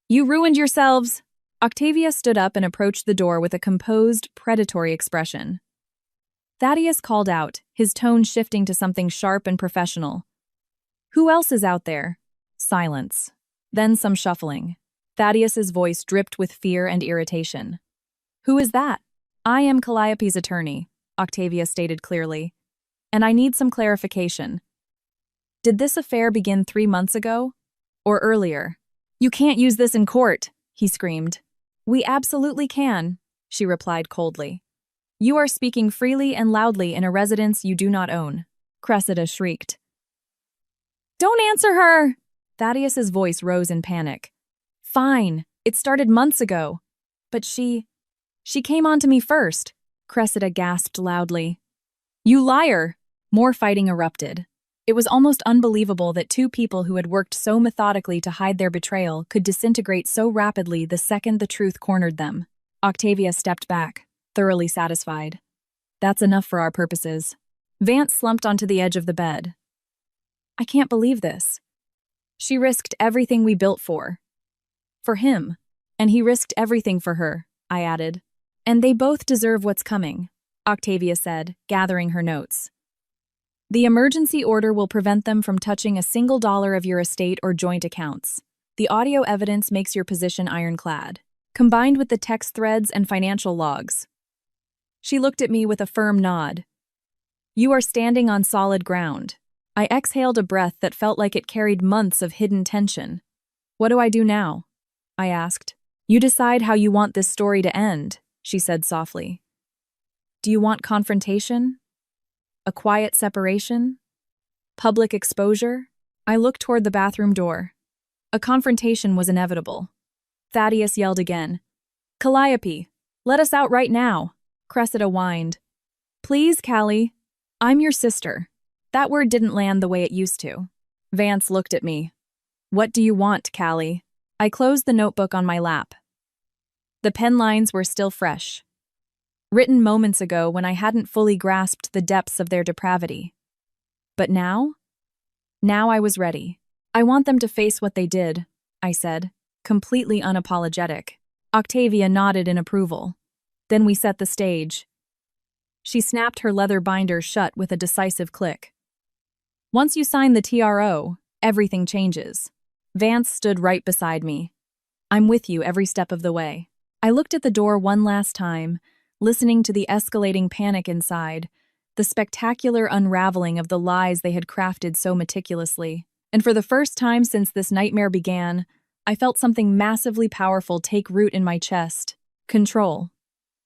You ruined yourselves! Octavia stood up and approached the door with a composed, predatory expression. Thaddeus called out, his tone shifting to something sharp and professional. Who else is out there? Silence. Then some shuffling. Thaddeus's voice dripped with fear and irritation. Who is that? I am Calliope's attorney, Octavia stated clearly. And I need some clarification. Did this affair begin 3 months ago? Or earlier? You can't use this in court, he screamed. We absolutely can, she replied coldly. You are speaking freely and loudly in a residence you do not own, Cressida shrieked. Don't answer her! Thaddeus's voice rose in panic. Fine, it started months ago. But she came on to me first, Cressida gasped loudly. You liar! More fighting erupted. It was almost unbelievable that 2 people who had worked so methodically to hide their betrayal could disintegrate so rapidly the second the truth cornered them. Octavia stepped back, thoroughly satisfied. That's enough for our purposes. Vance slumped onto the edge of the bed. I can't believe this. She risked everything we built for. For him. And he risked everything for her, I added. And they both deserve what's coming, Octavia said, gathering her notes. The emergency order will prevent them from touching a single dollar of your estate or joint accounts. The audio evidence makes your position ironclad, combined with the text threads and financial logs. She looked at me with a firm nod. You are standing on solid ground. I exhaled a breath that felt like it carried months of hidden tension. What do I do now? I asked. You decide how you want this story to end, she said softly. Do you want confrontation? A quiet separation? Public exposure? I looked toward the bathroom door. A confrontation was inevitable. Thaddeus yelled again. Calliope, let us out right now, Cressida whined. Please, Callie. I'm your sister. That word didn't land the way it used to. Vance looked at me. What do you want, Callie? I closed the notebook on my lap. The pen lines were still fresh. Written moments ago when I hadn't fully grasped the depths of their depravity. But now? Now I was ready. I want them to face what they did, I said, completely unapologetic. Octavia nodded in approval. Then we set the stage. She snapped her leather binder shut with a decisive click. Once you sign the TRO, everything changes. Vance stood right beside me. I'm with you every step of the way. I looked at the door one last time, listening to the escalating panic inside, the spectacular unraveling of the lies they had crafted so meticulously. And for the first time since this nightmare began, I felt something massively powerful take root in my chest. Control.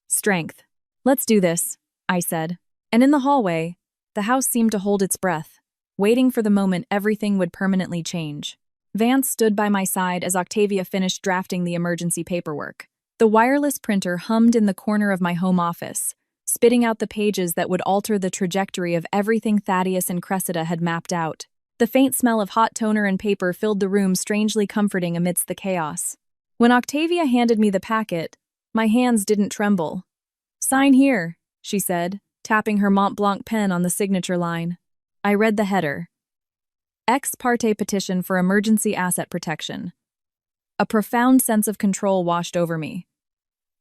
Strength. Let's do this, I said. And in the hallway, the house seemed to hold its breath, waiting for the moment everything would permanently change. Vance stood by my side as Octavia finished drafting the emergency paperwork. The wireless printer hummed in the corner of my home office, spitting out the pages that would alter the trajectory of everything Thaddeus and Cressida had mapped out. The faint smell of hot toner and paper filled the room strangely comforting amidst the chaos. When Octavia handed me the packet, my hands didn't tremble. Sign here, she said, tapping her Mont Blanc pen on the signature line. I read the header. Ex parte petition for emergency asset protection. A profound sense of control washed over me.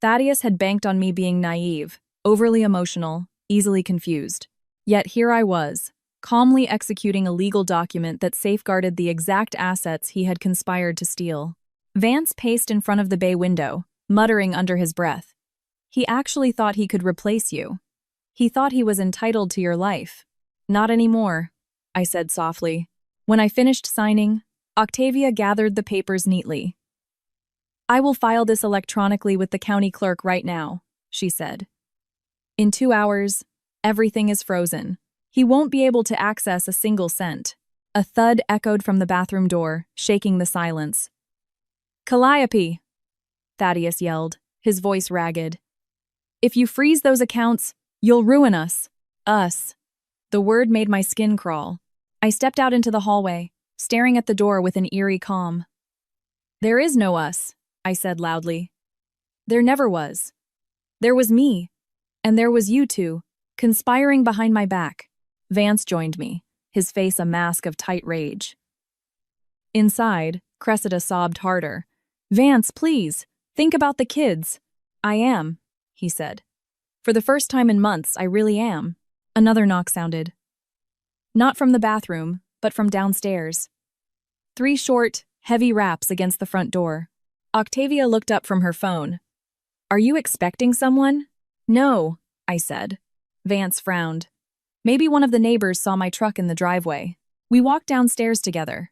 Thaddeus had banked on me being naive, overly emotional, easily confused. Yet here I was, calmly executing a legal document that safeguarded the exact assets he had conspired to steal. Vance paced in front of the bay window, muttering under his breath. He actually thought he could replace you. He thought he was entitled to your life. Not anymore, I said softly. When I finished signing, Octavia gathered the papers neatly. I will file this electronically with the county clerk right now, she said. In 2 hours, everything is frozen. He won't be able to access a single cent. A thud echoed from the bathroom door, shaking the silence. Calliope, Thaddeus yelled, his voice ragged. If you freeze those accounts, you'll ruin us. Us. The word made my skin crawl. I stepped out into the hallway, staring at the door with an eerie calm. There is no us, I said loudly. There never was. There was me, and there was you two, conspiring behind my back. Vance joined me, his face a mask of tight rage. Inside, Cressida sobbed harder. Vance, please, think about the kids. I am, he said. For the first time in months, I really am. Another knock sounded. Not from the bathroom, but from downstairs. 3 short, heavy raps against the front door. Octavia looked up from her phone. Are you expecting someone? No, I said. Vance frowned. Maybe one of the neighbors saw my truck in the driveway. We walked downstairs together.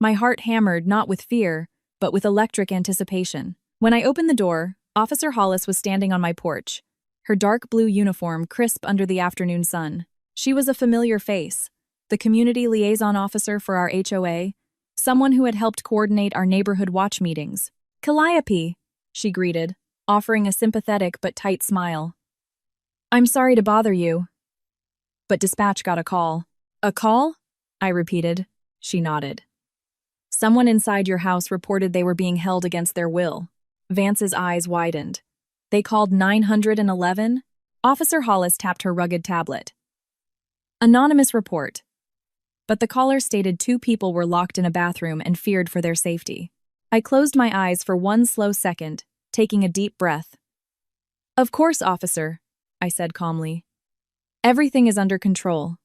My heart hammered not with fear, but with electric anticipation. When I opened the door, Officer Hollis was standing on my porch, her dark blue uniform crisp under the afternoon sun. She was a familiar face, the community liaison officer for our HOA, someone who had helped coordinate our neighborhood watch meetings. Calliope, she greeted, offering a sympathetic but tight smile. I'm sorry to bother you. But dispatch got a call. A call? I repeated. She nodded. Someone inside your house reported they were being held against their will. Vance's eyes widened. They called 911? Officer Hollis tapped her rugged tablet. Anonymous report. But the caller stated 2 people were locked in a bathroom and feared for their safety. I closed my eyes for 1 slow second, taking a deep breath. Of course, officer, I said calmly. Everything is under control.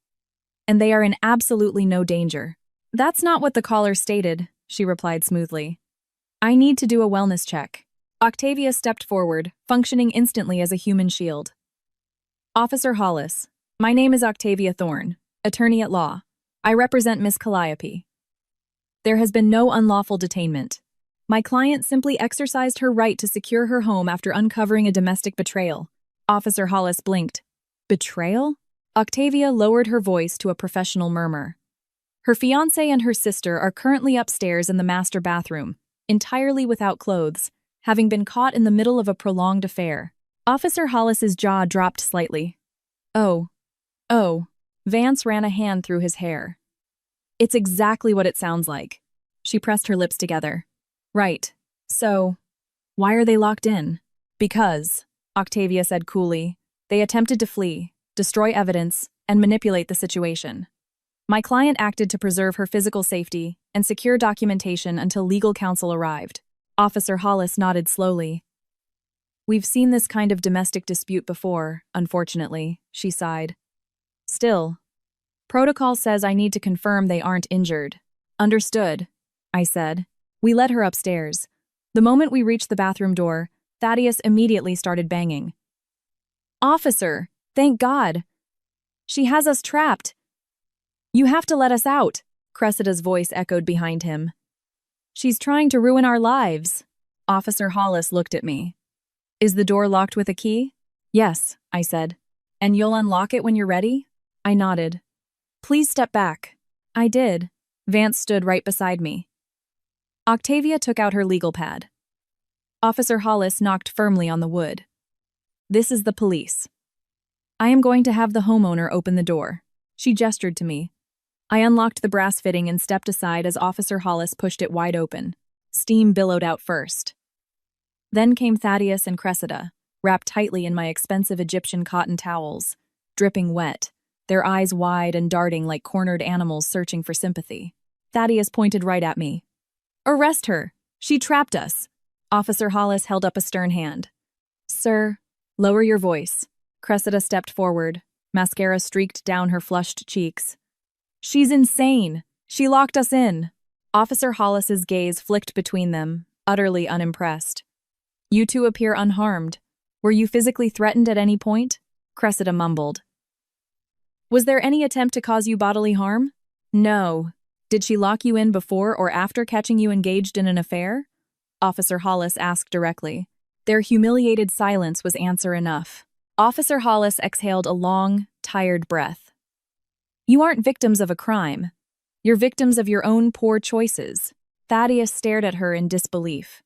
And they are in absolutely no danger. That's not what the caller stated, she replied smoothly. I need to do a wellness check. Octavia stepped forward, functioning instantly as a human shield. Officer Hollis, my name is Octavia Thorne, attorney at law. I represent Miss Calliope. There has been no unlawful detainment. My client simply exercised her right to secure her home after uncovering a domestic betrayal. Officer Hollis blinked. Betrayal? Octavia lowered her voice to a professional murmur. Her fiancé and her sister are currently upstairs in the master bathroom, entirely without clothes, having been caught in the middle of a prolonged affair. Officer Hollis's jaw dropped slightly. Oh. Vance ran a hand through his hair. It's exactly what it sounds like. She pressed her lips together. Right. So, why are they locked in? Because, Octavia said coolly, they attempted to flee, destroy evidence, and manipulate the situation. My client acted to preserve her physical safety and secure documentation until legal counsel arrived. Officer Hollis nodded slowly. We've seen this kind of domestic dispute before, unfortunately, she sighed. Still, protocol says I need to confirm they aren't injured. Understood, I said. We led her upstairs. The moment we reached the bathroom door, Thaddeus immediately started banging. Officer, thank God. She has us trapped. You have to let us out, Cressida's voice echoed behind him. She's trying to ruin our lives. Officer Hollis looked at me. Is the door locked with a key? Yes, I said. And you'll unlock it when you're ready? I nodded. Please step back. I did. Vance stood right beside me. Octavia took out her legal pad. Officer Hollis knocked firmly on the wood. This is the police. I am going to have the homeowner open the door. She gestured to me. I unlocked the brass fitting and stepped aside as Officer Hollis pushed it wide open. Steam billowed out first. Then came Thaddeus and Cressida, wrapped tightly in my expensive Egyptian cotton towels, dripping wet, their eyes wide and darting like cornered animals searching for sympathy. Thaddeus pointed right at me. Arrest her! She trapped us! Officer Hollis held up a stern hand. Sir, lower your voice. Cressida stepped forward. Mascara streaked down her flushed cheeks. She's insane! She locked us in! Officer Hollis's gaze flicked between them, utterly unimpressed. You two appear unharmed. Were you physically threatened at any point? Cressida mumbled. Was there any attempt to cause you bodily harm? No. Did she lock you in before or after catching you engaged in an affair? Officer Hollis asked directly. Their humiliated silence was answer enough. Officer Hollis exhaled a long, tired breath. You aren't victims of a crime. You're victims of your own poor choices. Thaddeus stared at her in disbelief.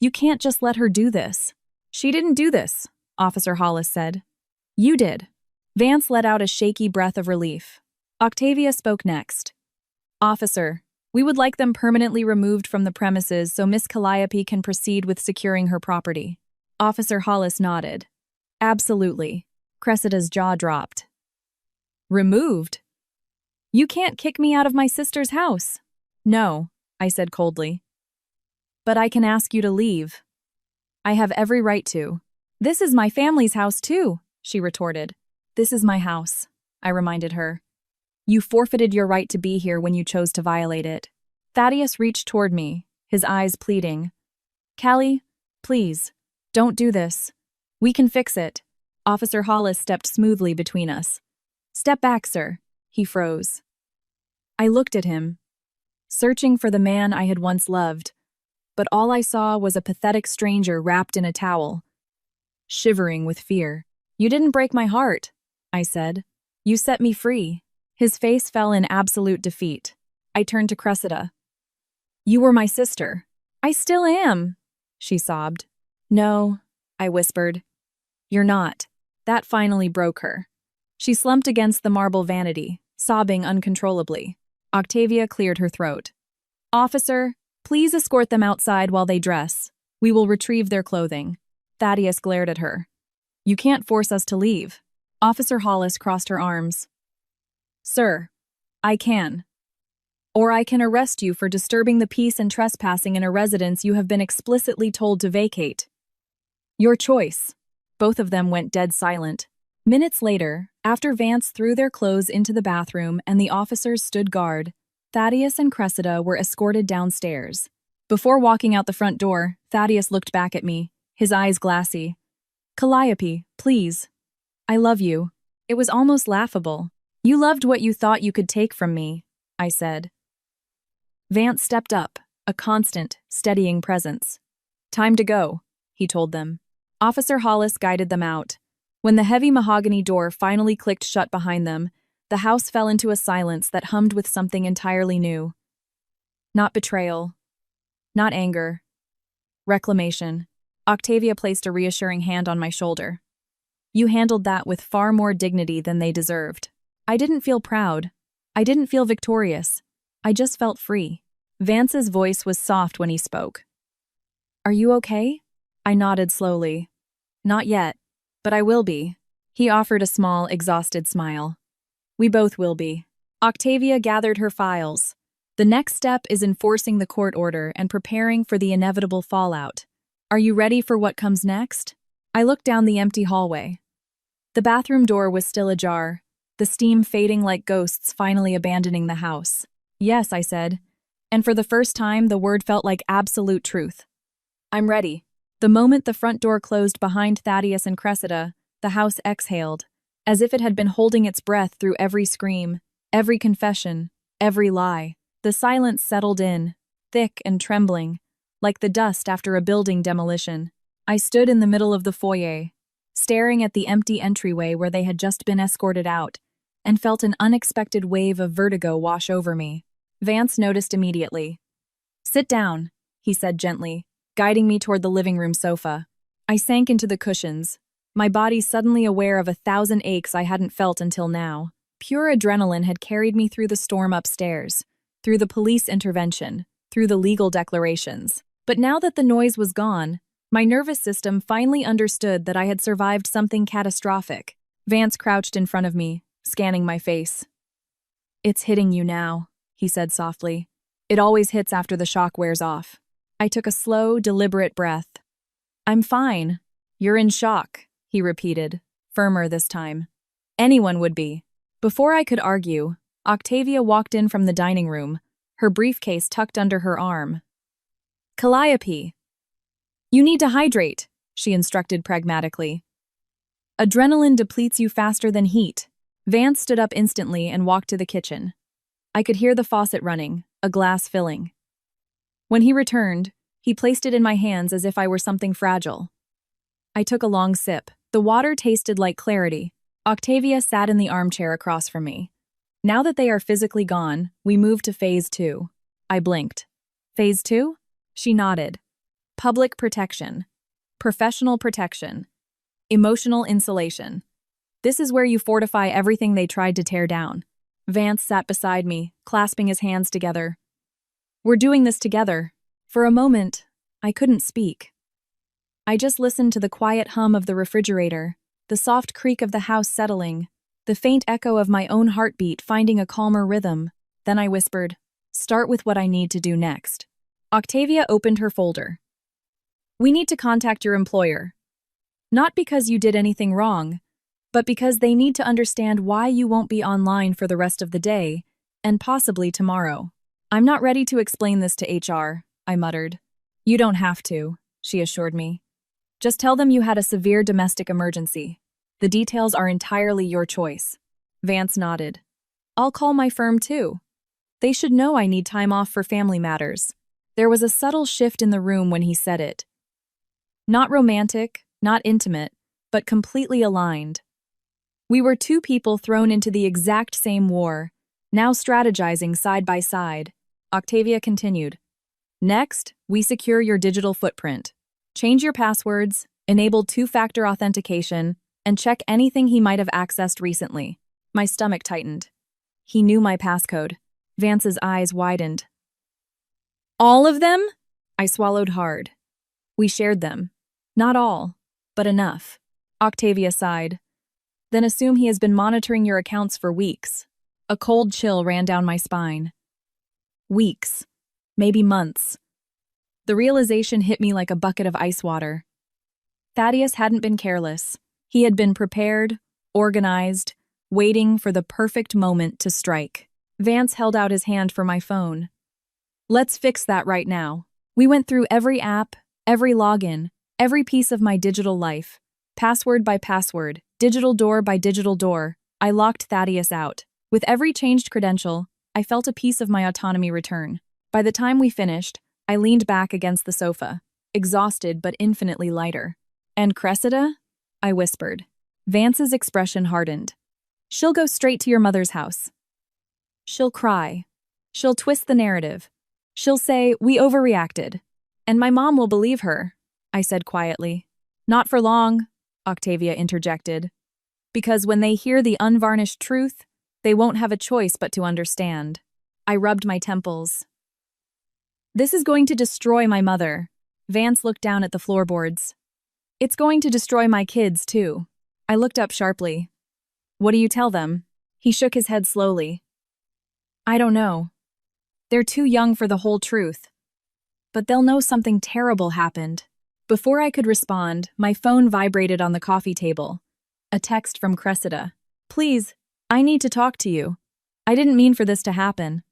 You can't just let her do this. She didn't do this, Officer Hollis said. You did. Vance let out a shaky breath of relief. Octavia spoke next. Officer, we would like them permanently removed from the premises so Miss Calliope can proceed with securing her property. Officer Hollis nodded. Absolutely. Cressida's jaw dropped. Removed? You can't kick me out of my sister's house. No, I said coldly. But I can ask you to leave. I have every right to. This is my family's house too, she retorted. This is my house, I reminded her. You forfeited your right to be here when you chose to violate it. Thaddeus reached toward me, his eyes pleading. Callie, please, don't do this. We can fix it. Officer Hollis stepped smoothly between us. Step back, sir. He froze. I looked at him, searching for the man I had once loved, but all I saw was a pathetic stranger wrapped in a towel, shivering with fear. You didn't break my heart, I said. You set me free. His face fell in absolute defeat. I turned to Cressida. You were my sister. I still am, she sobbed. No, I whispered. You're not. That finally broke her. She slumped against the marble vanity, sobbing uncontrollably. Octavia cleared her throat. Officer, please escort them outside while they dress. We will retrieve their clothing. Thaddeus glared at her. You can't force us to leave. Officer Hollis crossed her arms. Sir, I can. Or I can arrest you for disturbing the peace and trespassing in a residence you have been explicitly told to vacate. Your choice. Both of them went dead silent. Minutes later, after Vance threw their clothes into the bathroom and the officers stood guard, Thaddeus and Cressida were escorted downstairs. Before walking out the front door, Thaddeus looked back at me, his eyes glassy. Calliope, please. I love you. It was almost laughable. You loved what you thought you could take from me, I said. Vance stepped up, a constant, steadying presence. Time to go, he told them. Officer Hollis guided them out. When the heavy mahogany door finally clicked shut behind them, the house fell into a silence that hummed with something entirely new. Not betrayal. Not anger. Reclamation. Octavia placed a reassuring hand on my shoulder. You handled that with far more dignity than they deserved. I didn't feel proud. I didn't feel victorious. I just felt free. Vance's voice was soft when he spoke. Are you okay? I nodded slowly. Not yet, but I will be. He offered a small, exhausted smile. We both will be. Octavia gathered her files. The next step is enforcing the court order and preparing for the inevitable fallout. Are you ready for what comes next? I looked down the empty hallway. The bathroom door was still ajar, the steam fading like ghosts finally abandoning the house. Yes, I said, and for the first time the word felt like absolute truth. I'm ready. The moment the front door closed behind Thaddeus and Cressida, the house exhaled, as if it had been holding its breath through every scream, every confession, every lie. The silence settled in, thick and trembling, like the dust after a building demolition. I stood in the middle of the foyer, staring at the empty entryway where they had just been escorted out, and felt an unexpected wave of vertigo wash over me. Vance noticed immediately. Sit down, he said gently, guiding me toward the living room sofa. I sank into the cushions, my body suddenly aware of 1,000 aches I hadn't felt until now. Pure adrenaline had carried me through the storm upstairs, through the police intervention, through the legal declarations. But now that the noise was gone, my nervous system finally understood that I had survived something catastrophic. Vance crouched in front of me, scanning my face. It's hitting you now, he said softly. It always hits after the shock wears off. I took a slow, deliberate breath. I'm fine. You're in shock, he repeated, firmer this time. Anyone would be. Before I could argue, Octavia walked in from the dining room, her briefcase tucked under her arm. Calliope. You need to hydrate, she instructed pragmatically. Adrenaline depletes you faster than heat. Vance stood up instantly and walked to the kitchen. I could hear the faucet running, a glass filling. When he returned, he placed it in my hands as if I were something fragile. I took a long sip. The water tasted like clarity. Octavia sat in the armchair across from me. Now that they are physically gone, we move to phase 2. I blinked. Phase 2? She nodded. Public protection. Professional protection. Emotional insulation. This is where you fortify everything they tried to tear down. Vance sat beside me, clasping his hands together. We're doing this together. For a moment, I couldn't speak. I just listened to the quiet hum of the refrigerator, the soft creak of the house settling, the faint echo of my own heartbeat finding a calmer rhythm. Then I whispered, "Start with what I need to do next." Octavia opened her folder. "We need to contact your employer. Not because you did anything wrong, but because they need to understand why you won't be online for the rest of the day, and possibly tomorrow." "I'm not ready to explain this to HR," I muttered. "You don't have to," she assured me. "Just tell them you had a severe domestic emergency. The details are entirely your choice." Vance nodded. "I'll call my firm too. They should know I need time off for family matters." There was a subtle shift in the room when he said it. Not romantic, not intimate, but completely aligned. We were two people thrown into the exact same war, now strategizing side by side. Octavia continued. "Next, we secure your digital footprint. Change your passwords, enable two-factor authentication, and check anything he might have accessed recently." My stomach tightened. He knew my passcode. Vance's eyes widened. "All of them?" I swallowed hard. "We shared them. Not all, but enough." Octavia sighed. "Then assume he has been monitoring your accounts for weeks." A cold chill ran down my spine. Weeks. Maybe months. The realization hit me like a bucket of ice water. Thaddeus hadn't been careless. He had been prepared, organized, waiting for the perfect moment to strike. Vance held out his hand for my phone. "Let's fix that right now." We went through every app, every login, every piece of my digital life. Password by password, digital door by digital door, I locked Thaddeus out. With every changed credential, I felt a piece of my autonomy return. By the time we finished, I leaned back against the sofa, exhausted but infinitely lighter. "And Cressida?" I whispered. Vance's expression hardened. "She'll go straight to your mother's house. She'll cry. She'll twist the narrative. She'll say, 'We overreacted.' And my mom will believe her," I said quietly. "Not for long," Octavia interjected. "Because when they hear the unvarnished truth, they won't have a choice but to understand." I rubbed my temples. "This is going to destroy my mother." Vance looked down at the floorboards. "It's going to destroy my kids, too." I looked up sharply. "What do you tell them?" He shook his head slowly. "I don't know. They're too young for the whole truth. But they'll know something terrible happened." Before I could respond, my phone vibrated on the coffee table. A text from Cressida. "Please, I need to talk to you. I didn't mean for this to happen.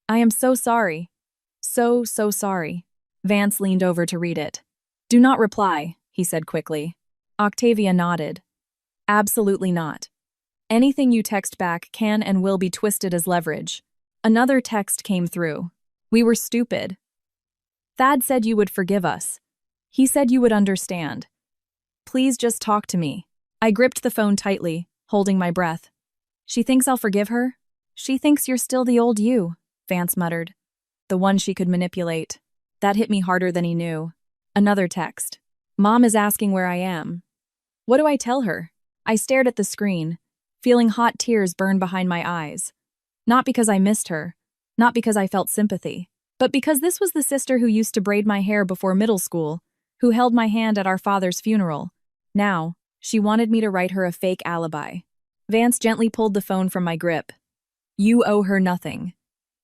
I am so sorry. So sorry." Vance leaned over to read it. "Do not reply," he said quickly. Octavia nodded. "Absolutely not. Anything you text back can and will be twisted as leverage." Another text came through. "We were stupid. Thad said you would forgive us. He said you would understand. Please just talk to me." I gripped the phone tightly, holding my breath. "She thinks I'll forgive her? She thinks you're still the old you," Vance muttered. "The one she could manipulate." That hit me harder than he knew. Another text. "Mom is asking where I am. What do I tell her?" I stared at the screen, feeling hot tears burn behind my eyes. Not because I missed her, not because I felt sympathy, but because this was the sister who used to braid my hair before middle school, who held my hand at our father's funeral. Now, she wanted me to write her a fake alibi. Vance gently pulled the phone from my grip. "You owe her nothing.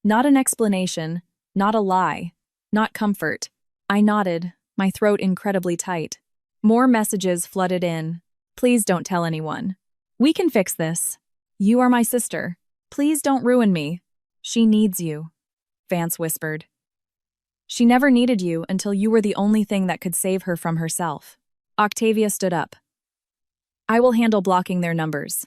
Not an explanation, not a lie, not comfort." I nodded, my throat incredibly tight. More messages flooded in. "Please don't tell anyone. We can fix this. You are my sister. Please don't ruin me. She needs you," Vance whispered. "She never needed you until you were the only thing that could save her from herself." Octavia stood up. "I will handle blocking their numbers."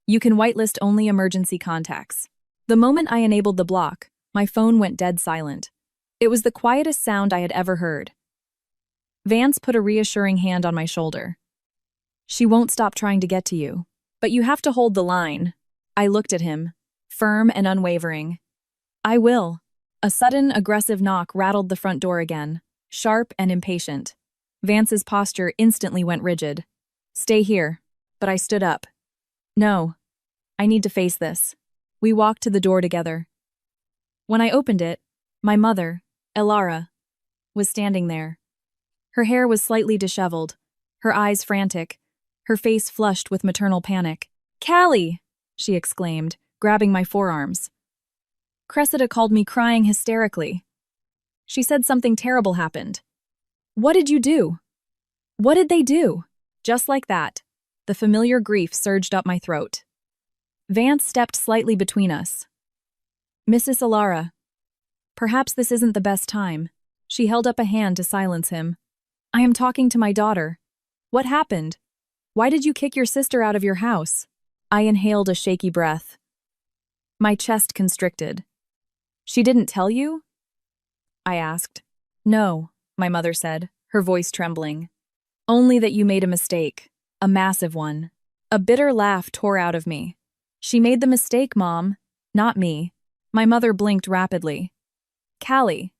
You can whitelist only emergency contacts. The moment I enabled the block, my phone went dead silent. It was the quietest sound I had ever heard. Vance put a reassuring hand on my shoulder. She won't stop trying to get to you, but you have to hold the line. I looked at him, firm and unwavering. I will. A sudden, aggressive knock rattled the front door again, sharp and impatient. Vance's posture instantly went rigid. Stay here. But I stood up. No. I need to face this. We walked to the door together. When I opened it, my mother, Elara, was standing there. Her hair was slightly disheveled, her eyes frantic, her face flushed with maternal panic. Callie! She exclaimed, grabbing my forearms. Cressida called me crying hysterically. She said something terrible happened. What did you do? What did they do? Just like that, the familiar grief surged up my throat. Vance stepped slightly between us. Mrs. Elara, perhaps this isn't the best time. She held up a hand to silence him. I am talking to my daughter. What happened? Why did you kick your sister out of your house? I inhaled a shaky breath. My chest constricted. She didn't tell you? I asked. No, my mother said, her voice trembling. Only that you made a mistake. A massive one. A bitter laugh tore out of me. She made the mistake, Mom. Not me. My mother blinked rapidly. Callie,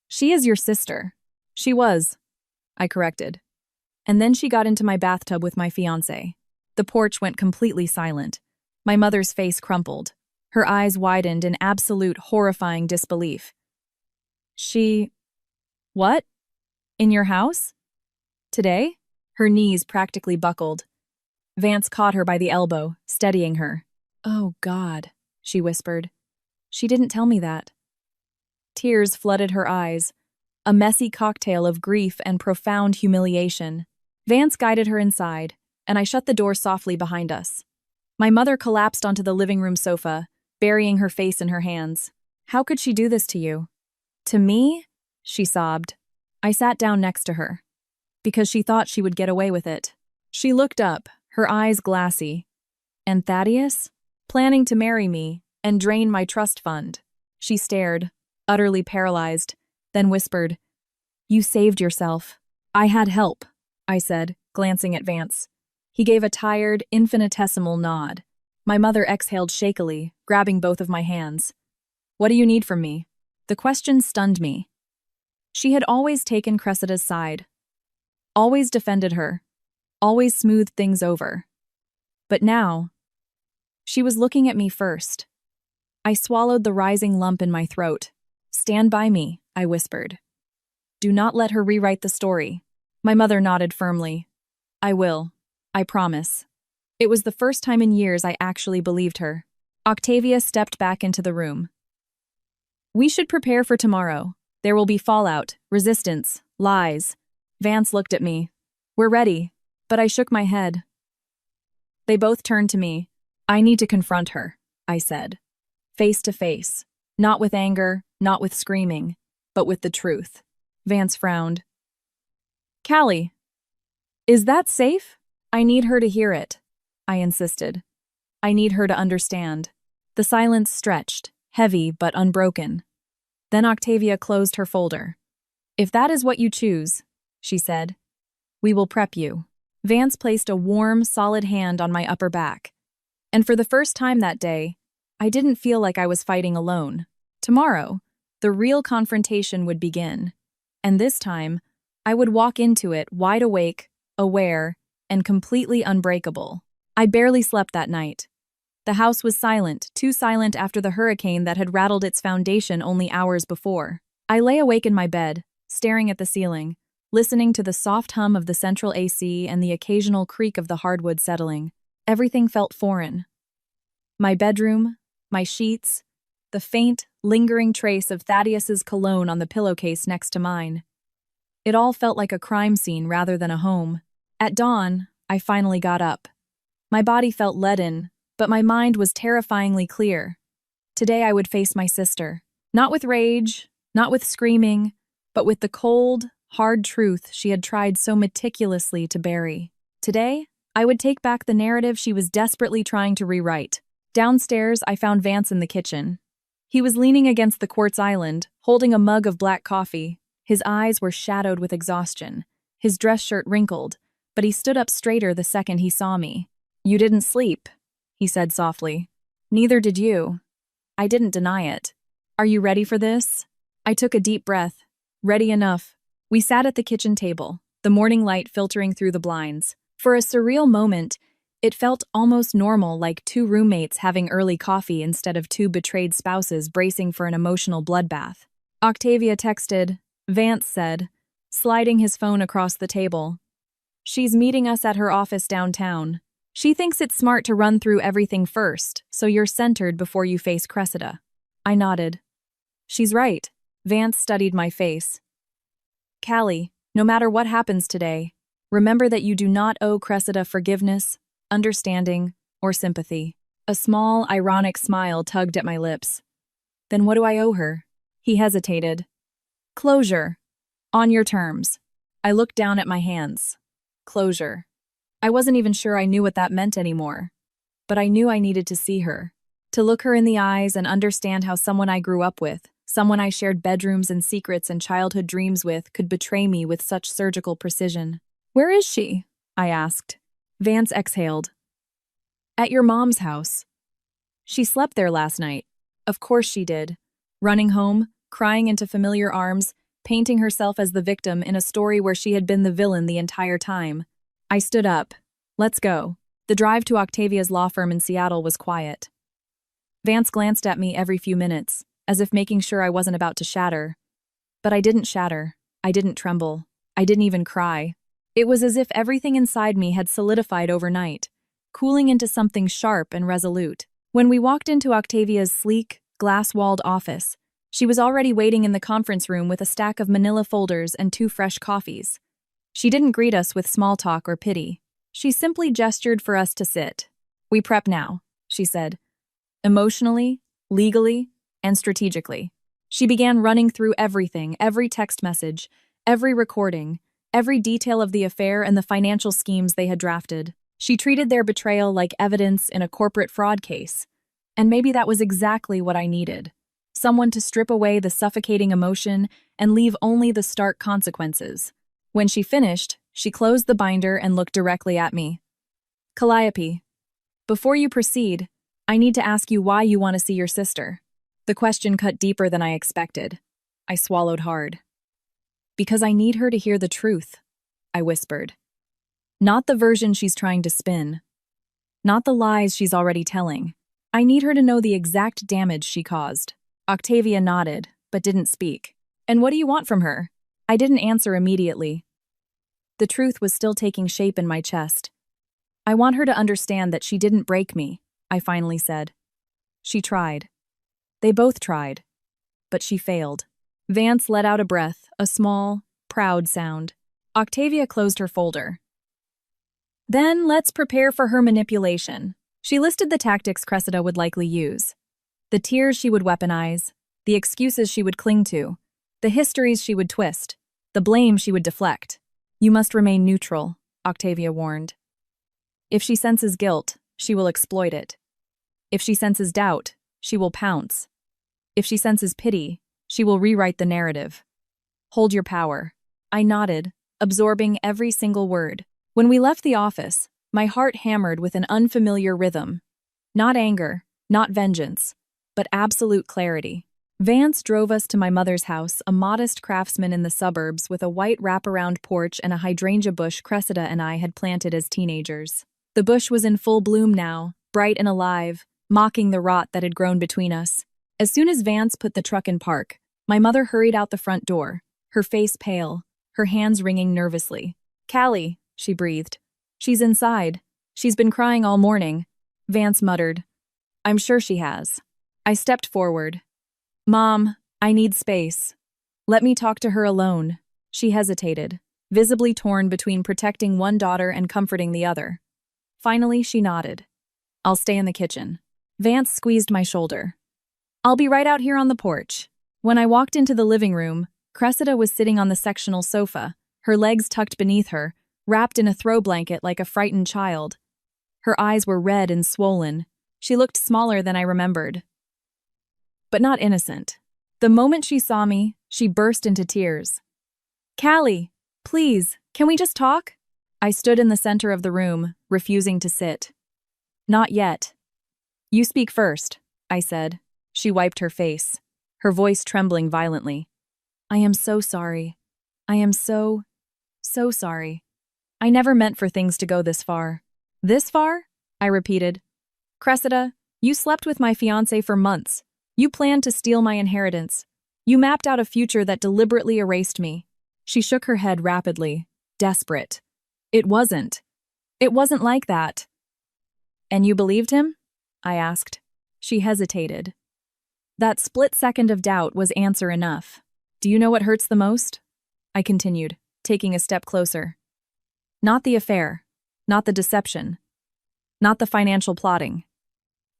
she is your sister. She was, I corrected. And then she got into my bathtub with my fiancé. The porch went completely silent. My mother's face crumpled. Her eyes widened in absolute horrifying disbelief. She... What? In your house? Today? Her knees practically buckled. Vance caught her by the elbow, steadying her. Oh, God, she whispered. She didn't tell me that. Tears flooded her eyes, a messy cocktail of grief and profound humiliation. Vance guided her inside, and I shut the door softly behind us. My mother collapsed onto the living room sofa, burying her face in her hands. How could she do this to you? To me? She sobbed. I sat down next to her, because she thought she would get away with it. She looked up, her eyes glassy. And Thaddeus? Planning to marry me and drain my trust fund. She stared, utterly paralyzed, then whispered, You saved yourself. I had help, I said, glancing at Vance. He gave a tired, infinitesimal nod. My mother exhaled shakily, grabbing both of my hands. What do you need from me? The question stunned me. She had always taken Cressida's side. Always defended her. Always smoothed things over. But now, she was looking at me first. I swallowed the rising lump in my throat. Stand by me, I whispered. Do not let her rewrite the story. My mother nodded firmly. I will. I promise. It was the first time in years I actually believed her. Octavia stepped back into the room. We should prepare for tomorrow. There will be fallout, resistance, lies. Vance looked at me. We're ready, but I shook my head. They both turned to me. I need to confront her, I said. Face to face. Not with anger, not with screaming, but with the truth. Vance frowned. Callie, is that safe? I need her to hear it, I insisted. I need her to understand. The silence stretched, heavy but unbroken. Then Octavia closed her folder. If that is what you choose, she said, we will prep you. Vance placed a warm, solid hand on my upper back. And for the first time that day, I didn't feel like I was fighting alone. Tomorrow, the real confrontation would begin. And this time, I would walk into it wide awake, aware, and completely unbreakable. I barely slept that night. The house was silent, too silent after the hurricane that had rattled its foundation only hours before. I lay awake in my bed, staring at the ceiling, listening to the soft hum of the central AC and the occasional creak of the hardwood settling. Everything felt foreign. My bedroom, my sheets, the faint, lingering trace of Thaddeus's cologne on the pillowcase next to mine. It all felt like a crime scene rather than a home. At dawn, I finally got up. My body felt leaden, but my mind was terrifyingly clear. Today I would face my sister. Not with rage, not with screaming, but with the cold, hard truth she had tried so meticulously to bury. Today, I would take back the narrative she was desperately trying to rewrite. Downstairs, I found Vance in the kitchen. He was leaning against the quartz island, holding a mug of black coffee. His eyes were shadowed with exhaustion, his dress shirt wrinkled, but he stood up straighter the second he saw me. "You didn't sleep," he said softly. "Neither did you." I didn't deny it. "Are you ready for this?" I took a deep breath. Ready enough. We sat at the kitchen table, the morning light filtering through the blinds. For a surreal moment, it felt almost normal, like two roommates having early coffee instead of two betrayed spouses bracing for an emotional bloodbath. Octavia texted, Vance said, sliding his phone across the table. "She's meeting us at her office downtown. She thinks it's smart to run through everything first, so you're centered before you face Cressida." I nodded. "She's right." Vance studied my face. "Callie, no matter what happens today, remember that you do not owe Cressida forgiveness, understanding, or sympathy." A small, ironic smile tugged at my lips. "Then what do I owe her?" He hesitated. "Closure. On your terms." I looked down at my hands. Closure. I wasn't even sure I knew what that meant anymore. But I knew I needed to see her. To look her in the eyes and understand how someone I grew up with, someone I shared bedrooms and secrets and childhood dreams with, could betray me with such surgical precision. "Where is she?" I asked. Vance exhaled. "At your mom's house." "She slept there last night." Of course she did. Running home, crying into familiar arms, painting herself as the victim in a story where she had been the villain the entire time. I stood up. "Let's go." The drive to Octavia's law firm in Seattle was quiet. Vance glanced at me every few minutes, as if making sure I wasn't about to shatter. But I didn't shatter. I didn't tremble. I didn't even cry. It was as if everything inside me had solidified overnight, cooling into something sharp and resolute. When we walked into Octavia's sleek, glass-walled office, she was already waiting in the conference room with a stack of manila folders and 2 fresh coffees. She didn't greet us with small talk or pity. She simply gestured for us to sit. "We prep now," she said. Emotionally, legally, and strategically. She began running through everything, every text message, every recording, every detail of the affair and the financial schemes they had drafted. She treated their betrayal like evidence in a corporate fraud case. And maybe that was exactly what I needed. Someone to strip away the suffocating emotion and leave only the stark consequences. When she finished, she closed the binder and looked directly at me. "Calliope, before you proceed, I need to ask you why you want to see your sister." The question cut deeper than I expected. I swallowed hard. "Because I need her to hear the truth," I whispered. "Not the version she's trying to spin. Not the lies she's already telling. I need her to know the exact damage she caused." Octavia nodded, but didn't speak. "And what do you want from her?" I didn't answer immediately. The truth was still taking shape in my chest. "I want her to understand that she didn't break me," I finally said. "She tried. They both tried. But she failed." Vance let out a breath, a small, proud sound. Octavia closed her folder. "Then let's prepare for her manipulation." She listed the tactics Cressida would likely use. The tears she would weaponize, the excuses she would cling to, the histories she would twist, the blame she would deflect. "You must remain neutral," Octavia warned. "If she senses guilt, she will exploit it. If she senses doubt, she will pounce. If she senses pity, she will rewrite the narrative. Hold your power." I nodded, absorbing every single word. When we left the office, my heart hammered with an unfamiliar rhythm. Not anger, not vengeance, but absolute clarity. Vance drove us to my mother's house, a modest craftsman in the suburbs with a white wraparound porch and a hydrangea bush Cressida and I had planted as teenagers. The bush was in full bloom now, bright and alive, mocking the rot that had grown between us. As soon as Vance put the truck in park, my mother hurried out the front door, her face pale, her hands wringing nervously. "Callie," she breathed. "She's inside. She's been crying all morning." Vance muttered. "I'm sure she has." I stepped forward. "Mom, I need space. Let me talk to her alone." She hesitated, visibly torn between protecting one daughter and comforting the other. Finally, she nodded. "I'll stay in the kitchen." Vance squeezed my shoulder. "I'll be right out here on the porch." When I walked into the living room, Cressida was sitting on the sectional sofa, her legs tucked beneath her, wrapped in a throw blanket like a frightened child. Her eyes were red and swollen. She looked smaller than I remembered, but not innocent. The moment she saw me, she burst into tears. "Callie, please, can we just talk?" I stood in the center of the room, refusing to sit. "Not yet." "You speak first," I said. She wiped her face, her voice trembling violently. "I am so sorry. I am so sorry. I never meant for things to go this far." "This far?" I repeated. "Cressida, you slept with my fiancé for months. You planned to steal my inheritance. You mapped out a future that deliberately erased me." She shook her head rapidly, desperate. It wasn't like that." "And you believed him?" I asked. She hesitated. That split second of doubt was answer enough. "Do you know what hurts the most?" I continued, taking a step closer. "Not the affair, not the deception, not the financial plotting."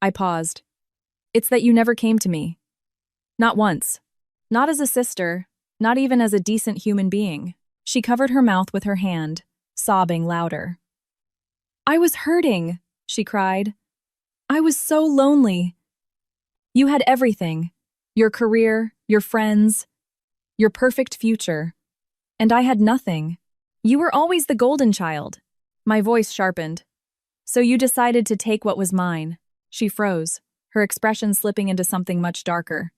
I paused. "It's that you never came to me. Not once. Not as a sister, not even as a decent human being." She covered her mouth with her hand, sobbing louder. "I was hurting," she cried. "I was so lonely. You had everything. Your career, your friends, your perfect future. And I had nothing. You were always the golden child." My voice sharpened. "So you decided to take what was mine." She froze, her expression slipping into something much darker.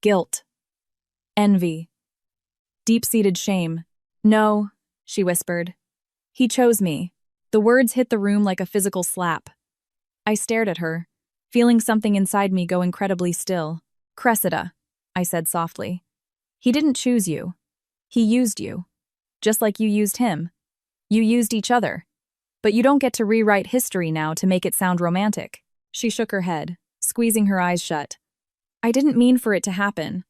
Guilt. Envy. Deep-seated shame. "No," she whispered. "He chose me." The words hit the room like a physical slap. I stared at her, feeling something inside me go incredibly still. "Cressida," I said softly. "He didn't choose you. He used you. Just like you used him. You used each other. But you don't get to rewrite history now to make it sound romantic." She shook her head, squeezing her eyes shut. "I didn't mean for it to happen.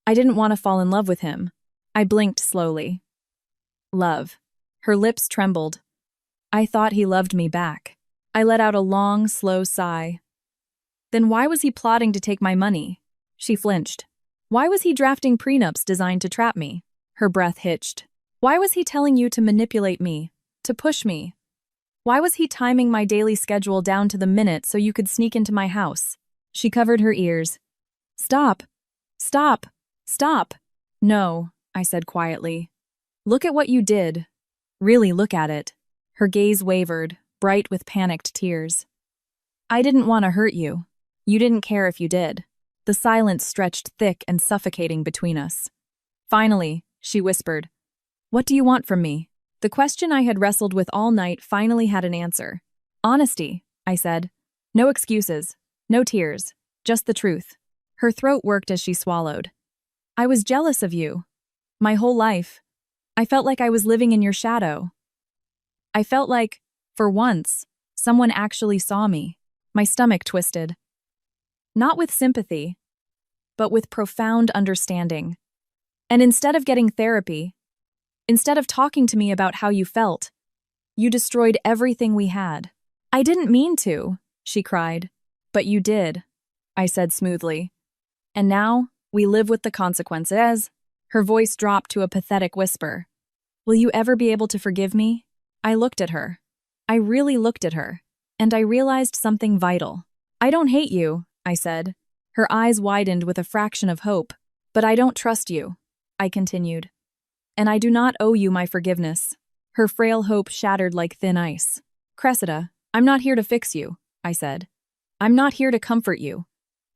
I didn't want to fall in love with him." I blinked slowly. "Love." Her lips trembled. "I thought he loved me back." I let out a long, slow sigh. "Then why was he plotting to take my money?" She flinched. "Why was he drafting prenups designed to trap me?" Her breath hitched. "Why was he telling you to manipulate me, to push me? Why was he timing my daily schedule down to the minute so you could sneak into my house?" She covered her ears. "Stop. Stop. Stop." "No," I said quietly. "Look at what you did. Really look at it." Her gaze wavered, bright with panicked tears. "I didn't want to hurt you. You didn't care if you did." The silence stretched thick and suffocating between us. Finally, she whispered, "What do you want from me?" The question I had wrestled with all night finally had an answer. "Honesty," I said. "No excuses, no tears, just the truth." Her throat worked as she swallowed. "I was jealous of you. My whole life. I felt like I was living in your shadow. I felt like, for once, someone actually saw me." My stomach twisted. Not with sympathy, but with profound understanding. "And instead of getting therapy, instead of talking to me about how you felt, you destroyed everything we had." "I didn't mean to," she cried. "But you did," I said smoothly. "And now, we live with the consequences." Her voice dropped to a pathetic whisper. "Will you ever be able to forgive me?" I looked at her. I really looked at her, and I realized something vital. "I don't hate you," I said. Her eyes widened with a fraction of hope. "But I don't trust you," I continued. "And I do not owe you my forgiveness." Her frail hope shattered like thin ice. "Cressida, I'm not here to fix you," I said. "I'm not here to comfort you.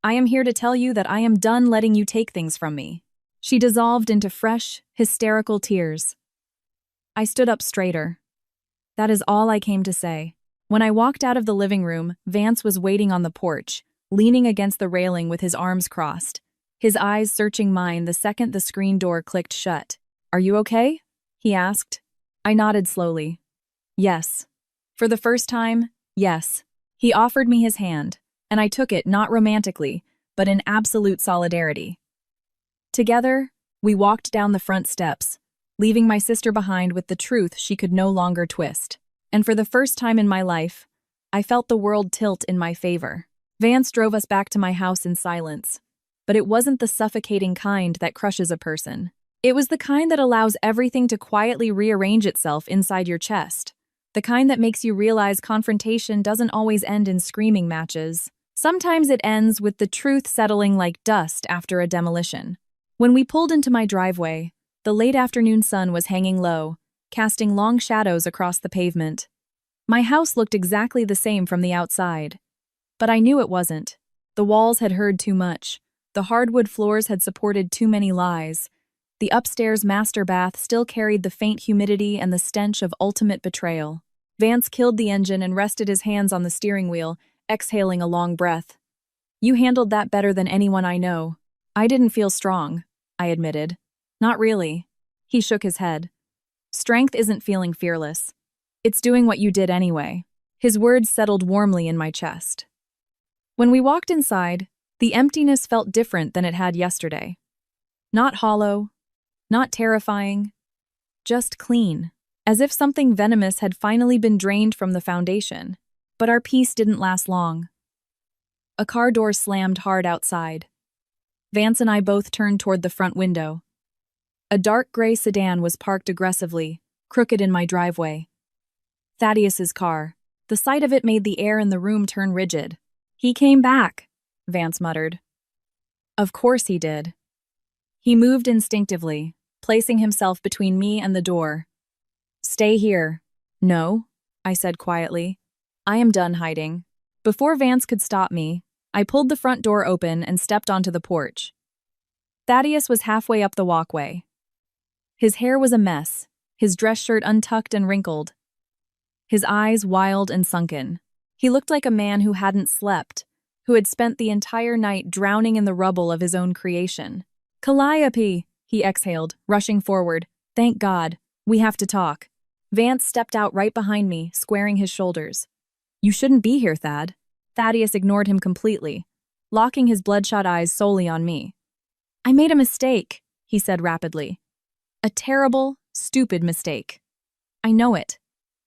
I am here to tell you that I am done letting you take things from me." She dissolved into fresh, hysterical tears. I stood up straighter. That is all I came to say. When I walked out of the living room, Vance was waiting on the porch, leaning against the railing with his arms crossed, his eyes searching mine the second the screen door clicked shut. "Are you okay?" he asked. I nodded slowly. "Yes." For the first time, yes. He offered me his hand, and I took it not romantically, but in absolute solidarity. Together, we walked down the front steps, leaving my sister behind with the truth she could no longer twist. And for the first time in my life, I felt the world tilt in my favor. Vance drove us back to my house in silence, but it wasn't the suffocating kind that crushes a person. It was the kind that allows everything to quietly rearrange itself inside your chest. The kind that makes you realize confrontation doesn't always end in screaming matches. Sometimes it ends with the truth settling like dust after a demolition. When we pulled into my driveway, the late afternoon sun was hanging low, casting long shadows across the pavement. My house looked exactly the same from the outside. But I knew it wasn't. The walls had heard too much. The hardwood floors had supported too many lies. The upstairs master bath still carried the faint humidity and the stench of ultimate betrayal. Vance killed the engine and rested his hands on the steering wheel, exhaling a long breath. "You handled that better than anyone I know." "I didn't feel strong," I admitted. "Not really." He shook his head. "Strength isn't feeling fearless. It's doing what you did anyway." His words settled warmly in my chest. When we walked inside, the emptiness felt different than it had yesterday. Not hollow, not terrifying, just clean, as if something venomous had finally been drained from the foundation. But our peace didn't last long. A car door slammed hard outside. Vance and I both turned toward the front window. A dark gray sedan was parked aggressively, crooked in my driveway. Thaddeus's car. The sight of it made the air in the room turn rigid. "He came back," Vance muttered. Of course he did. He moved instinctively, placing himself between me and the door. "Stay here." "No," I said quietly. "I am done hiding." Before Vance could stop me, I pulled the front door open and stepped onto the porch. Thaddeus was halfway up the walkway. His hair was a mess, his dress shirt untucked and wrinkled. His eyes wild and sunken. He looked like a man who hadn't slept, who had spent the entire night drowning in the rubble of his own creation. "Calliope," he exhaled, rushing forward. "Thank God. We have to talk." Vance stepped out right behind me, squaring his shoulders. "You shouldn't be here, Thad." Thaddeus ignored him completely, locking his bloodshot eyes solely on me. "I made a mistake," he said rapidly. "A terrible, stupid mistake. I know it.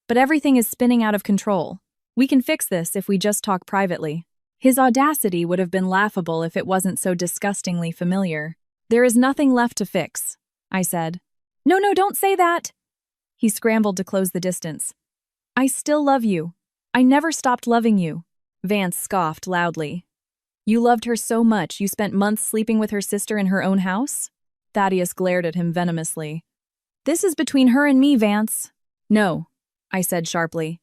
But everything is spinning out of control. We can fix this if we just talk privately." His audacity would have been laughable if it wasn't so disgustingly familiar. "There is nothing left to fix," I said. No, don't say that." He scrambled to close the distance. "I still love you. I never stopped loving you." Vance scoffed loudly. "You loved her so much you spent months sleeping with her sister in her own house?" Thaddeus glared at him venomously. "This is between her and me, Vance." "No," I said sharply.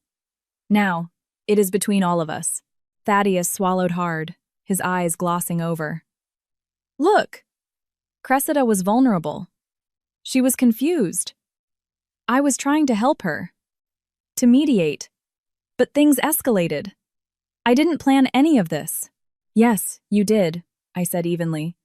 "Now, it is between all of us." Thaddeus swallowed hard, his eyes glossing over. "Look!" Cressida was vulnerable. She was confused. I was trying to help her, to mediate, but things escalated. I didn't plan any of this. "Yes, you did," I said evenly.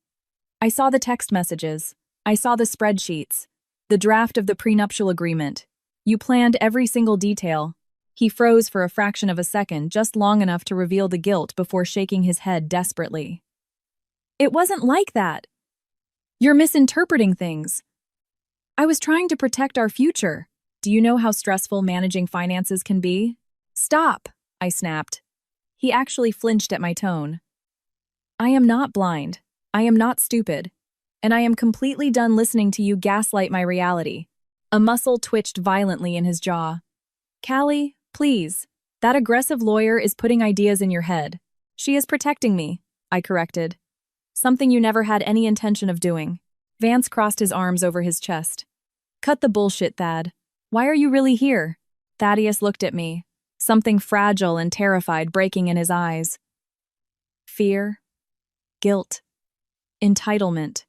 "I saw the text messages. I saw the spreadsheets, the draft of the prenuptial agreement. You planned every single detail." He froze for a fraction of a second, just long enough to reveal the guilt before shaking his head desperately. "It wasn't like that. You're misinterpreting things. I was trying to protect our future. Do you know how stressful managing finances can be?" "Stop," I snapped. He actually flinched at my tone. "I am not blind. I am not stupid. And I am completely done listening to you gaslight my reality." A muscle twitched violently in his jaw. "Callie, please. That aggressive lawyer is putting ideas in your head." "She is protecting me," I corrected. "Something you never had any intention of doing." Vance crossed his arms over his chest. "Cut the bullshit, Thad. Why are you really here?" Thaddeus looked at me, something fragile and terrified breaking in his eyes. "Fear. Guilt. Entitlement.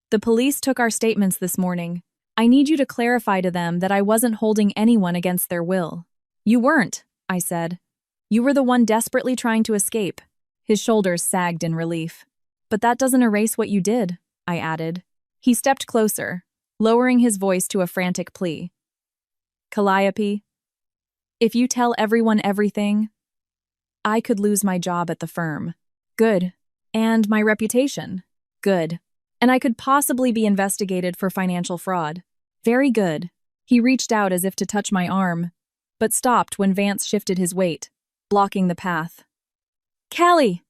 The police took our statements this morning. I need you to clarify to them that I wasn't holding anyone against their will." "You weren't," I said. "You were the one desperately trying to escape." His shoulders sagged in relief. "But that doesn't erase what you did," I added. He stepped closer, lowering his voice to a frantic plea. "Calliope, if you tell everyone everything, I could lose my job at the firm." "Good. And my reputation." "Good. And I could possibly be investigated for financial fraud." "Very good." He reached out as if to touch my arm, but stopped when Vance shifted his weight, blocking the path. "Callie,"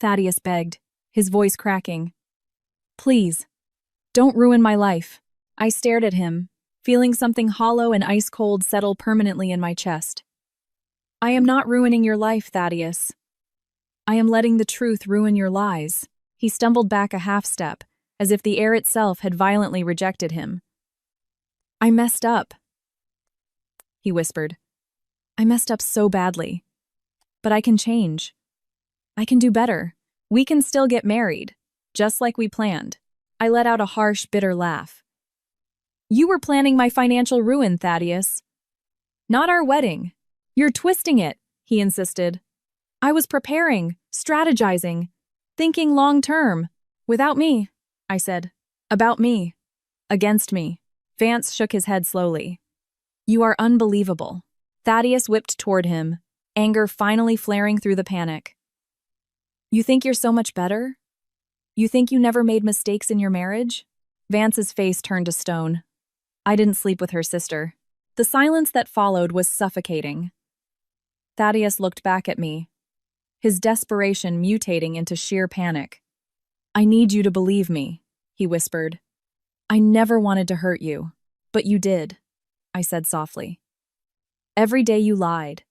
Thaddeus begged, his voice cracking. "Please, Don't ruin my life. I stared at him, feeling something hollow and ice-cold settle permanently in my chest. I am not ruining your life, Thaddeus. I am letting the truth ruin your lies. He stumbled back a half-step, as if the air itself had violently rejected him. I messed up, he whispered. I messed up so badly. But I can change. I can do better. We can still get married, just like we planned. I let out a harsh, bitter laugh. You were planning my financial ruin, Thaddeus. Not our wedding. You're twisting it, he insisted. I was preparing, strategizing, thinking long-term. Without me, I said. About me. Against me. Vance shook his head slowly. You are unbelievable. Thaddeus whipped toward him, anger finally flaring through the panic. You think you're so much better? You think you never made mistakes in your marriage? Vance's face turned to stone. I didn't sleep with her sister. The silence that followed was suffocating. Thaddeus looked back at me, his desperation mutating into sheer panic. I need you to believe me, he whispered. I never wanted to hurt you, but you did, I said softly. Every day you lied.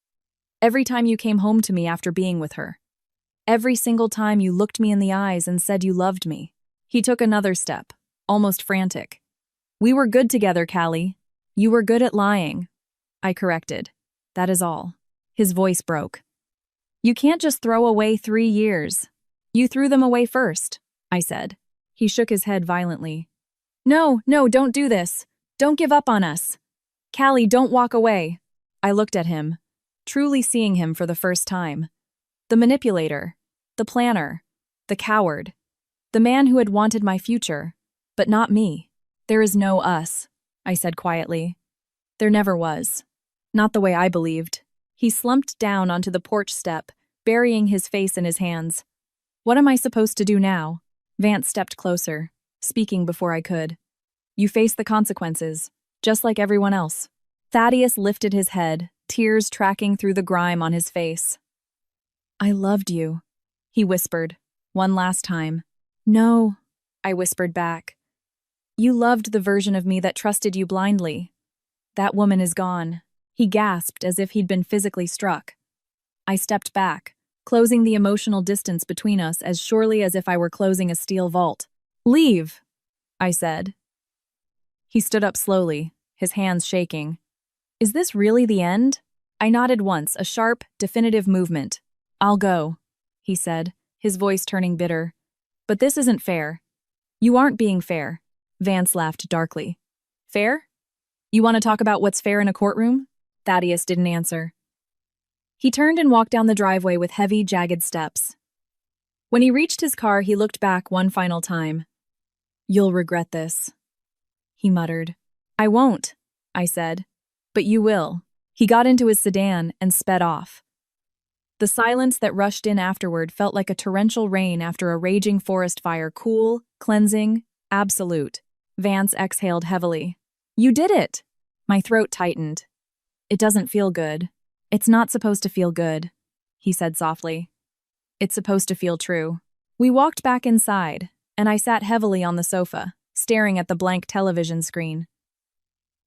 Every time you came home to me after being with her. Every single time you looked me in the eyes and said you loved me. He took another step, almost frantic. We were good together, Callie. You were good at lying. I corrected. That is all. His voice broke. You can't just throw away 3 years. You threw them away first, I said. He shook his head violently. No, don't do this. Don't give up on us. Callie, don't walk away. I looked at him, truly seeing him for the first time. The manipulator, the planner, the coward, the man who had wanted my future, but not me. There is no us, I said quietly. There never was. Not the way I believed. He slumped down onto the porch step, burying his face in his hands. What am I supposed to do now? Vance stepped closer, speaking before I could. You face the consequences, just like everyone else. Thaddeus lifted his head, tears tracking through the grime on his face. I loved you, he whispered, one last time. No, I whispered back. You loved the version of me that trusted you blindly. That woman is gone. He gasped as if he'd been physically struck. I stepped back, closing the emotional distance between us as surely as if I were closing a steel vault. Leave, I said. He stood up slowly, his hands shaking. Is this really the end? I nodded once, a sharp, definitive movement. I'll go, he said, his voice turning bitter. But this isn't fair. You aren't being fair. Vance laughed darkly. Fair? You want to talk about what's fair in a courtroom? Thaddeus didn't answer. He turned and walked down the driveway with heavy, jagged steps. When he reached his car, he looked back one final time. You'll regret this, he muttered. I won't, I said. But you will. He got into his sedan and sped off. The silence that rushed in afterward felt like a torrential rain after a raging forest fire, cool, cleansing, absolute. Vance exhaled heavily. You did it! My throat tightened. It doesn't feel good. It's not supposed to feel good, he said softly. It's supposed to feel true. We walked back inside, and I sat heavily on the sofa, staring at the blank television screen.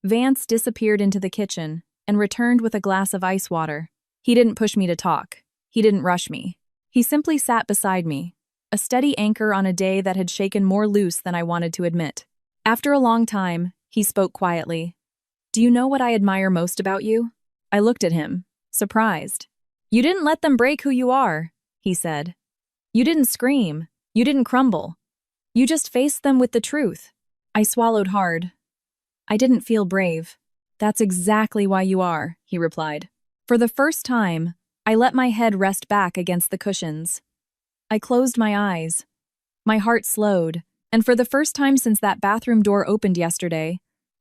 Vance disappeared into the kitchen and returned with a glass of ice water. He didn't push me to talk. He didn't rush me. He simply sat beside me, a steady anchor on a day that had shaken more loose than I wanted to admit. After a long time, he spoke quietly. Do you know what I admire most about you? I looked at him, surprised. You didn't let them break who you are, he said. You didn't scream. You didn't crumble. You just faced them with the truth. I swallowed hard. I didn't feel brave. That's exactly why you are, he replied. For the first time, I let my head rest back against the cushions. I closed my eyes. My heart slowed, and for the first time since that bathroom door opened yesterday,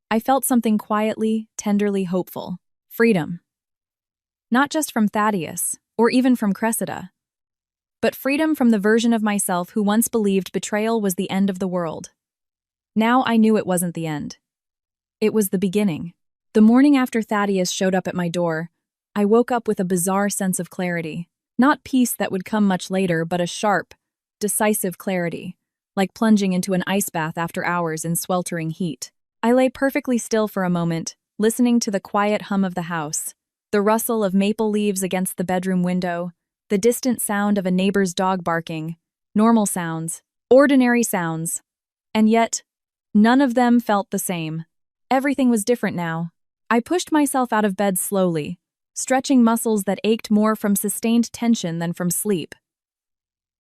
I felt something quietly, tenderly hopeful. Freedom. Not just from Thaddeus, or even from Cressida, but freedom from the version of myself who once believed betrayal was the end of the world. Now I knew it wasn't the end. It was the beginning. The morning after Thaddeus showed up at my door, I woke up with a bizarre sense of clarity. Not peace that would come much later, but a sharp, decisive clarity. like plunging into an ice bath after hours in sweltering heat. I lay perfectly still for a moment, listening to the quiet hum of the house, the rustle of maple leaves against the bedroom window, the distant sound of a neighbor's dog barking, normal sounds, ordinary sounds. And yet, none of them felt the same. Everything was different now. I pushed myself out of bed slowly, stretching muscles that ached more from sustained tension than from sleep.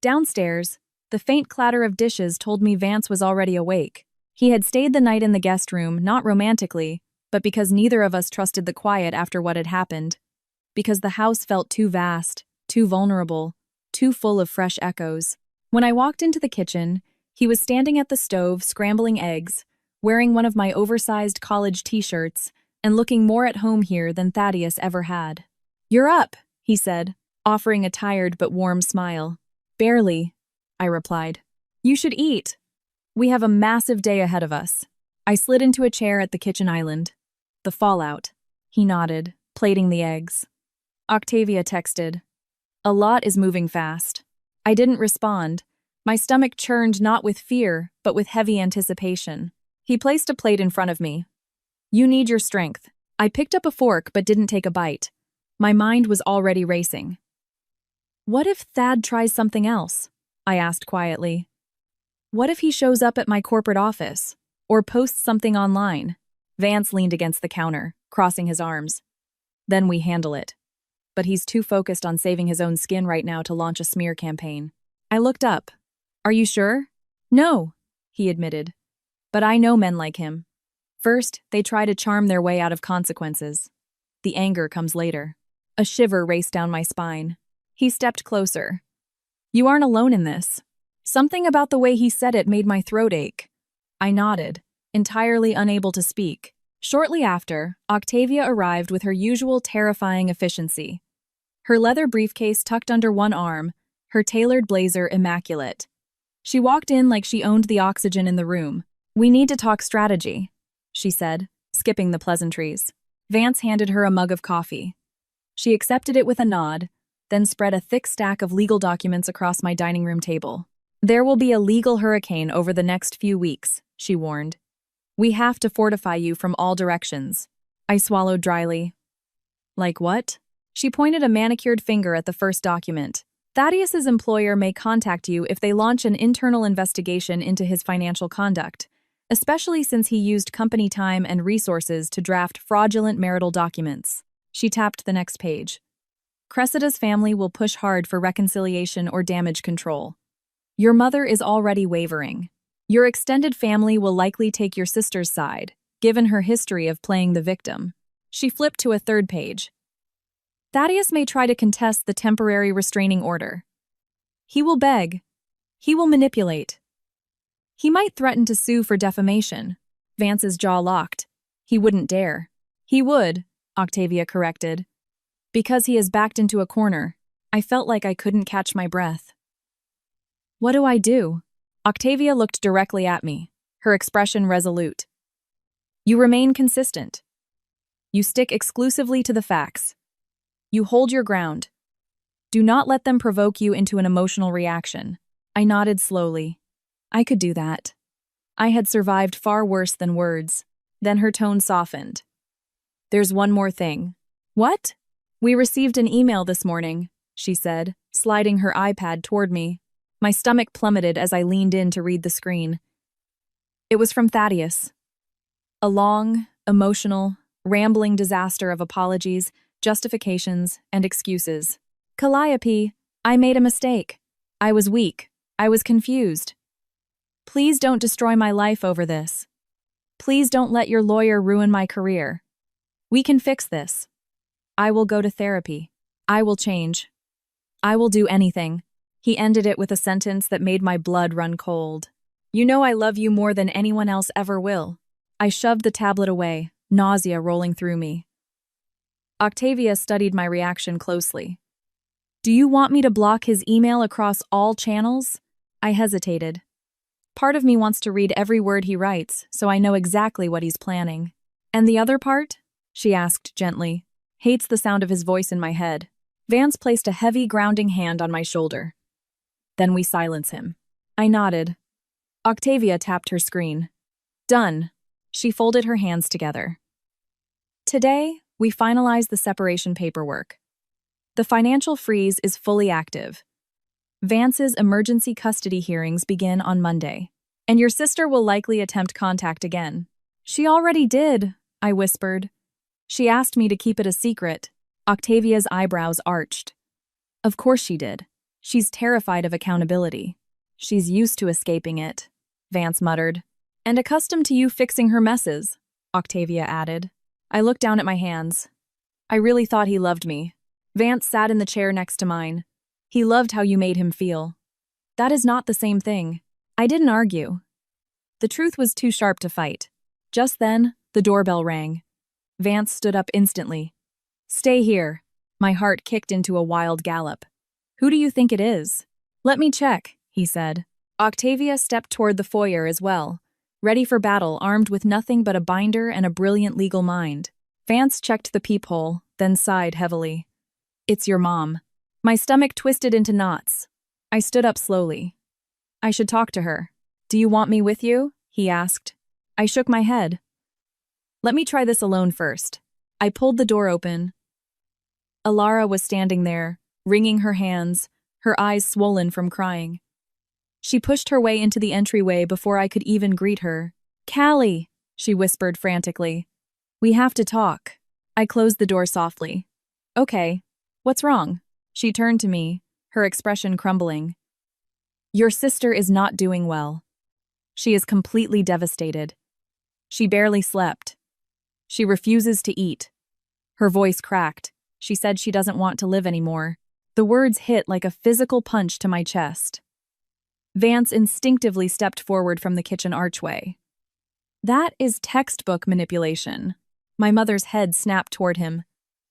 Downstairs, the faint clatter of dishes told me Vance was already awake. He had stayed the night in the guest room, not romantically, but because neither of us trusted the quiet after what had happened. Because the house felt too vast, too vulnerable, too full of fresh echoes. When I walked into the kitchen, he was standing at the stove scrambling eggs, wearing one of my oversized college t-shirts, and looking more at home here than Thaddeus ever had. "You're up," he said, offering a tired but warm smile. "Barely," I replied. "You should eat. We have a massive day ahead of us." I slid into a chair at the kitchen island. "The fallout." He nodded, plating the eggs. Octavia texted, "A lot is moving fast." I didn't respond. My stomach churned not with fear, but with heavy anticipation. He placed a plate in front of me. "You need your strength." I picked up a fork but didn't take a bite. My mind was already racing. "What if Thad tries something else?" I asked quietly. "What if he shows up at my corporate office? Or posts something online?" Vance leaned against the counter, crossing his arms. "Then we handle it. But he's too focused on saving his own skin right now to launch a smear campaign." I looked up. "Are you sure?" "No," he admitted. "But I know men like him. First, they try to charm their way out of consequences. The anger comes later." A shiver raced down my spine. He stepped closer. "You aren't alone in this." Something about the way he said it made my throat ache. I nodded, entirely unable to speak. Shortly after, Octavia arrived with her usual terrifying efficiency. Her leather briefcase tucked under one arm, her tailored blazer immaculate. She walked in like she owned the oxygen in the room. "We need to talk strategy," she said, skipping the pleasantries. Vance handed her a mug of coffee. She accepted it with a nod, then spread a thick stack of legal documents across my dining room table. "There will be a legal hurricane over the next few weeks," she warned. "We have to fortify you from all directions." I swallowed dryly. "Like what?" She pointed a manicured finger at the first document. "Thaddeus's employer may contact you if they launch an internal investigation into his financial conduct, especially since he used company time and resources to draft fraudulent marital documents." She tapped the next page. "Cressida's family will push hard for reconciliation or damage control. Your mother is already wavering. Your extended family will likely take your sister's side, given her history of playing the victim." She flipped to a third page. "Thaddeus may try to contest the temporary restraining order. He will beg. He will manipulate. He might threaten to sue for defamation." Vance's jaw locked. "He wouldn't dare." "He would," Octavia corrected. "Because he is backed into a corner." I felt like I couldn't catch my breath. "What do I do?" Octavia looked directly at me, her expression resolute. "You remain consistent. You stick exclusively to the facts. You hold your ground. Do not let them provoke you into an emotional reaction." I nodded slowly. I could do that. I had survived far worse than words. Then her tone softened. "There's one more thing." "What?" "We received an email this morning," she said, sliding her iPad toward me. My stomach plummeted as I leaned in to read the screen. It was from Thaddeus. A long, emotional, rambling disaster of apologies, justifications, and excuses. "Calliope, I made a mistake. I was weak. I was confused. Please don't destroy my life over this. Please don't let your lawyer ruin my career. We can fix this. I will go to therapy. I will change. I will do anything." He ended it with a sentence that made my blood run cold. "You know I love you more than anyone else ever will." I shoved the tablet away, nausea rolling through me. Octavia studied my reaction closely. "Do you want me to block his email across all channels?" I hesitated. Part of me wants to read every word he writes, so I know exactly what he's planning. "And the other part?" she asked gently. Hates the sound of his voice in my head. Vance placed a heavy, grounding hand on my shoulder. "Then we silence him." I nodded. Octavia tapped her screen. Done. She folded her hands together. Today, we finalize the separation paperwork. The financial freeze is fully active. Vance's emergency custody hearings begin on Monday, and your sister will likely attempt contact again. She already did, I whispered. She asked me to keep it a secret. Octavia's eyebrows arched. Of course she did. She's terrified of accountability. She's used to escaping it, Vance muttered. And accustomed to you fixing her messes, Octavia added. I looked down at my hands. I really thought he loved me. Vance sat in the chair next to mine. He loved how you made him feel. That is not the same thing. I didn't argue. The truth was too sharp to fight. Just then, the doorbell rang. Vance stood up instantly. Stay here. My heart kicked into a wild gallop. Who do you think it is? Let me check, he said. Octavia stepped toward the foyer as well, ready for battle, armed with nothing but a binder and a brilliant legal mind. Vance checked the peephole, then sighed heavily. It's your mom. My stomach twisted into knots. I stood up slowly. I should talk to her. Do you want me with you? He asked. I shook my head. Let me try this alone first. I pulled the door open. Alara was standing there, wringing her hands, her eyes swollen from crying. She pushed her way into the entryway before I could even greet her. Callie, she whispered frantically. We have to talk. I closed the door softly. Okay, what's wrong? She turned to me, her expression crumbling. Your sister is not doing well. She is completely devastated. She barely slept. She refuses to eat. Her voice cracked. She said she doesn't want to live anymore. The words hit like a physical punch to my chest. Vance instinctively stepped forward from the kitchen archway. That is textbook manipulation. My mother's head snapped toward him.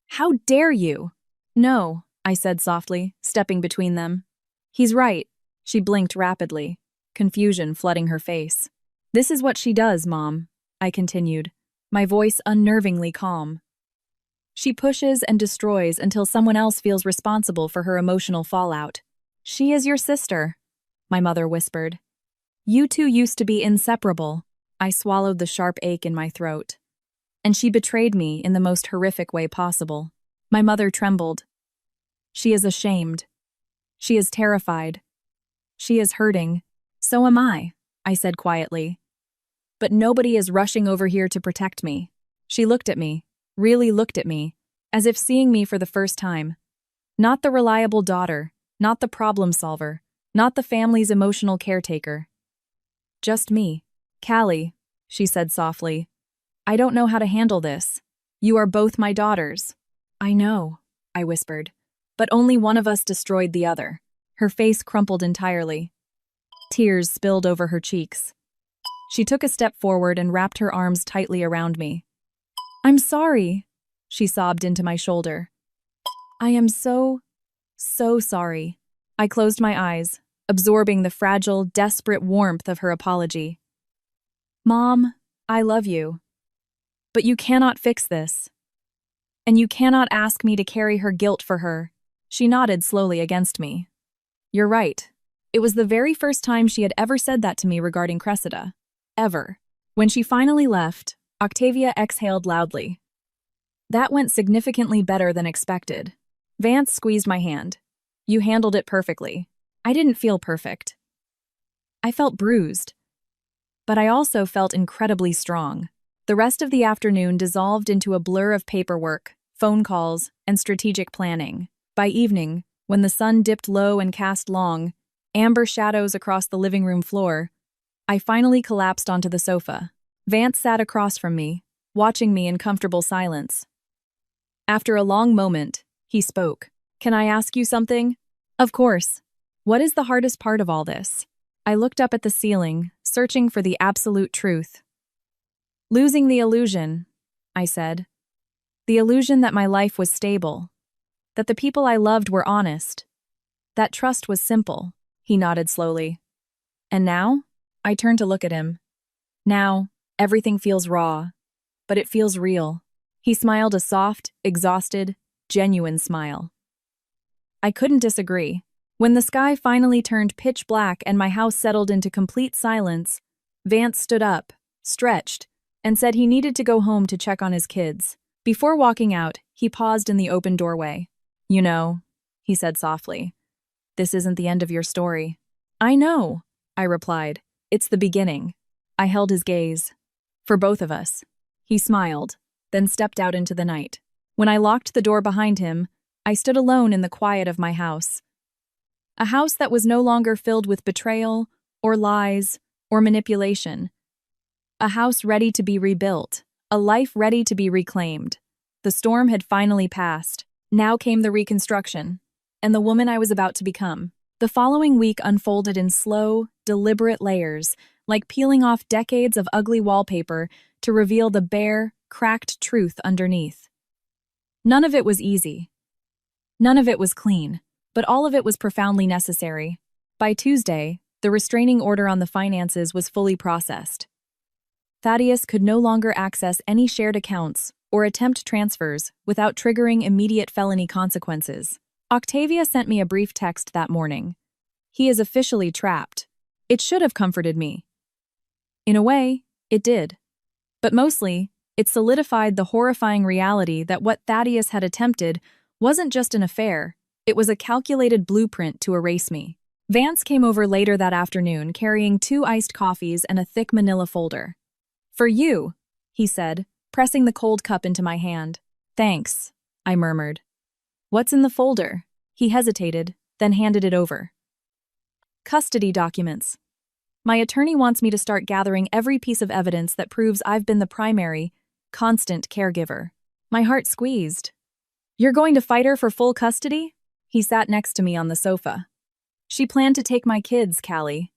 How dare you? No, I said softly, stepping between them. He's right. She blinked rapidly, confusion flooding her face. This is what she does, Mom, I continued, my voice unnervingly calm. She pushes and destroys until someone else feels responsible for her emotional fallout. She is your sister, my mother whispered. You two used to be inseparable. I swallowed the sharp ache in my throat. And she betrayed me in the most horrific way possible. My mother trembled. She is ashamed. She is terrified. She is hurting. So am I said quietly. But nobody is rushing over here to protect me. She looked at me, really looked at me, as if seeing me for the first time. Not the reliable daughter, not the problem solver, not the family's emotional caretaker. Just me. Callie, she said softly. I don't know how to handle this. You are both my daughters. I know, I whispered. But only one of us destroyed the other. Her face crumpled entirely. Tears spilled over her cheeks. She took a step forward and wrapped her arms tightly around me. I'm sorry, she sobbed into my shoulder. I am so sorry. I closed my eyes, absorbing the fragile, desperate warmth of her apology. Mom, I love you. But you cannot fix this. And you cannot ask me to carry her guilt for her. She nodded slowly against me. You're right. It was the very first time she had ever said that to me regarding Cressida. Ever. When she finally left, Octavia exhaled loudly. That went significantly better than expected. Vance squeezed my hand. You handled it perfectly. I didn't feel perfect. I felt bruised. But I also felt incredibly strong. The rest of the afternoon dissolved into a blur of paperwork, phone calls, and strategic planning. By evening, when the sun dipped low and cast long, amber shadows across the living room floor, I finally collapsed onto the sofa. Vance sat across from me, watching me in comfortable silence. After a long moment, he spoke. Can I ask you something? Of course. What is the hardest part of all this? I looked up at the ceiling, searching for the absolute truth. Losing the illusion, I said. The illusion that my life was stable. That the people I loved were honest. That trust was simple. He nodded slowly. And now? I turned to look at him. Now, everything feels raw, but it feels real. He smiled a soft, exhausted, genuine smile. I couldn't disagree. When the sky finally turned pitch black and my house settled into complete silence, Vance stood up, stretched, and said he needed to go home to check on his kids. Before walking out, he paused in the open doorway. "You know," he said softly, "this isn't the end of your story." "I know," I replied. "It's the beginning." I held his gaze. "For both of us." He smiled, then stepped out into the night. When I locked the door behind him, I stood alone in the quiet of my house. A house that was no longer filled with betrayal, or lies, or manipulation. A house ready to be rebuilt, a life ready to be reclaimed. The storm had finally passed. Now came the reconstruction, and the woman I was about to become. The following week unfolded in slow, deliberate layers, like peeling off decades of ugly wallpaper to reveal the bare, cracked truth underneath. None of it was easy. None of it was clean, but all of it was profoundly necessary. By Tuesday, the restraining order on the finances was fully processed. Thaddeus could no longer access any shared accounts or attempt transfers without triggering immediate felony consequences. Octavia sent me a brief text that morning. "He is officially trapped." It should have comforted me. In a way, it did. But mostly, it solidified the horrifying reality that what Thaddeus had attempted wasn't just an affair, it was a calculated blueprint to erase me. Vance came over later that afternoon carrying 2 iced coffees and a thick manila folder. "For you," he said, pressing the cold cup into my hand. "Thanks," I murmured. "What's in the folder?" He hesitated, then handed it over. "Custody documents. My attorney wants me to start gathering every piece of evidence that proves I've been the primary, constant caregiver." My heart squeezed. "You're going to fight her for full custody?" He sat next to me on the sofa. "She planned to take my kids, Callie.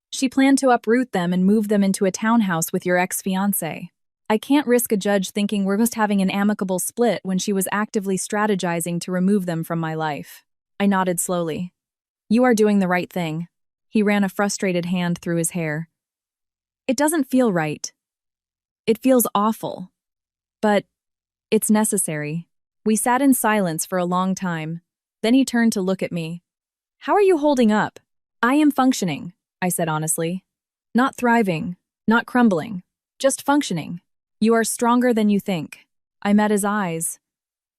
She planned to uproot them and move them into a townhouse with your ex-fiancé. I can't risk a judge thinking we're just having an amicable split when she was actively strategizing to remove them from my life." I nodded slowly. "You are doing the right thing." He ran a frustrated hand through his hair. "It doesn't feel right. It feels awful. But it's necessary." We sat in silence for a long time. Then he turned to look at me. "How are you holding up?" "I am functioning," I said honestly. "Not thriving, not crumbling, just functioning." "You are stronger than you think." I met his eyes.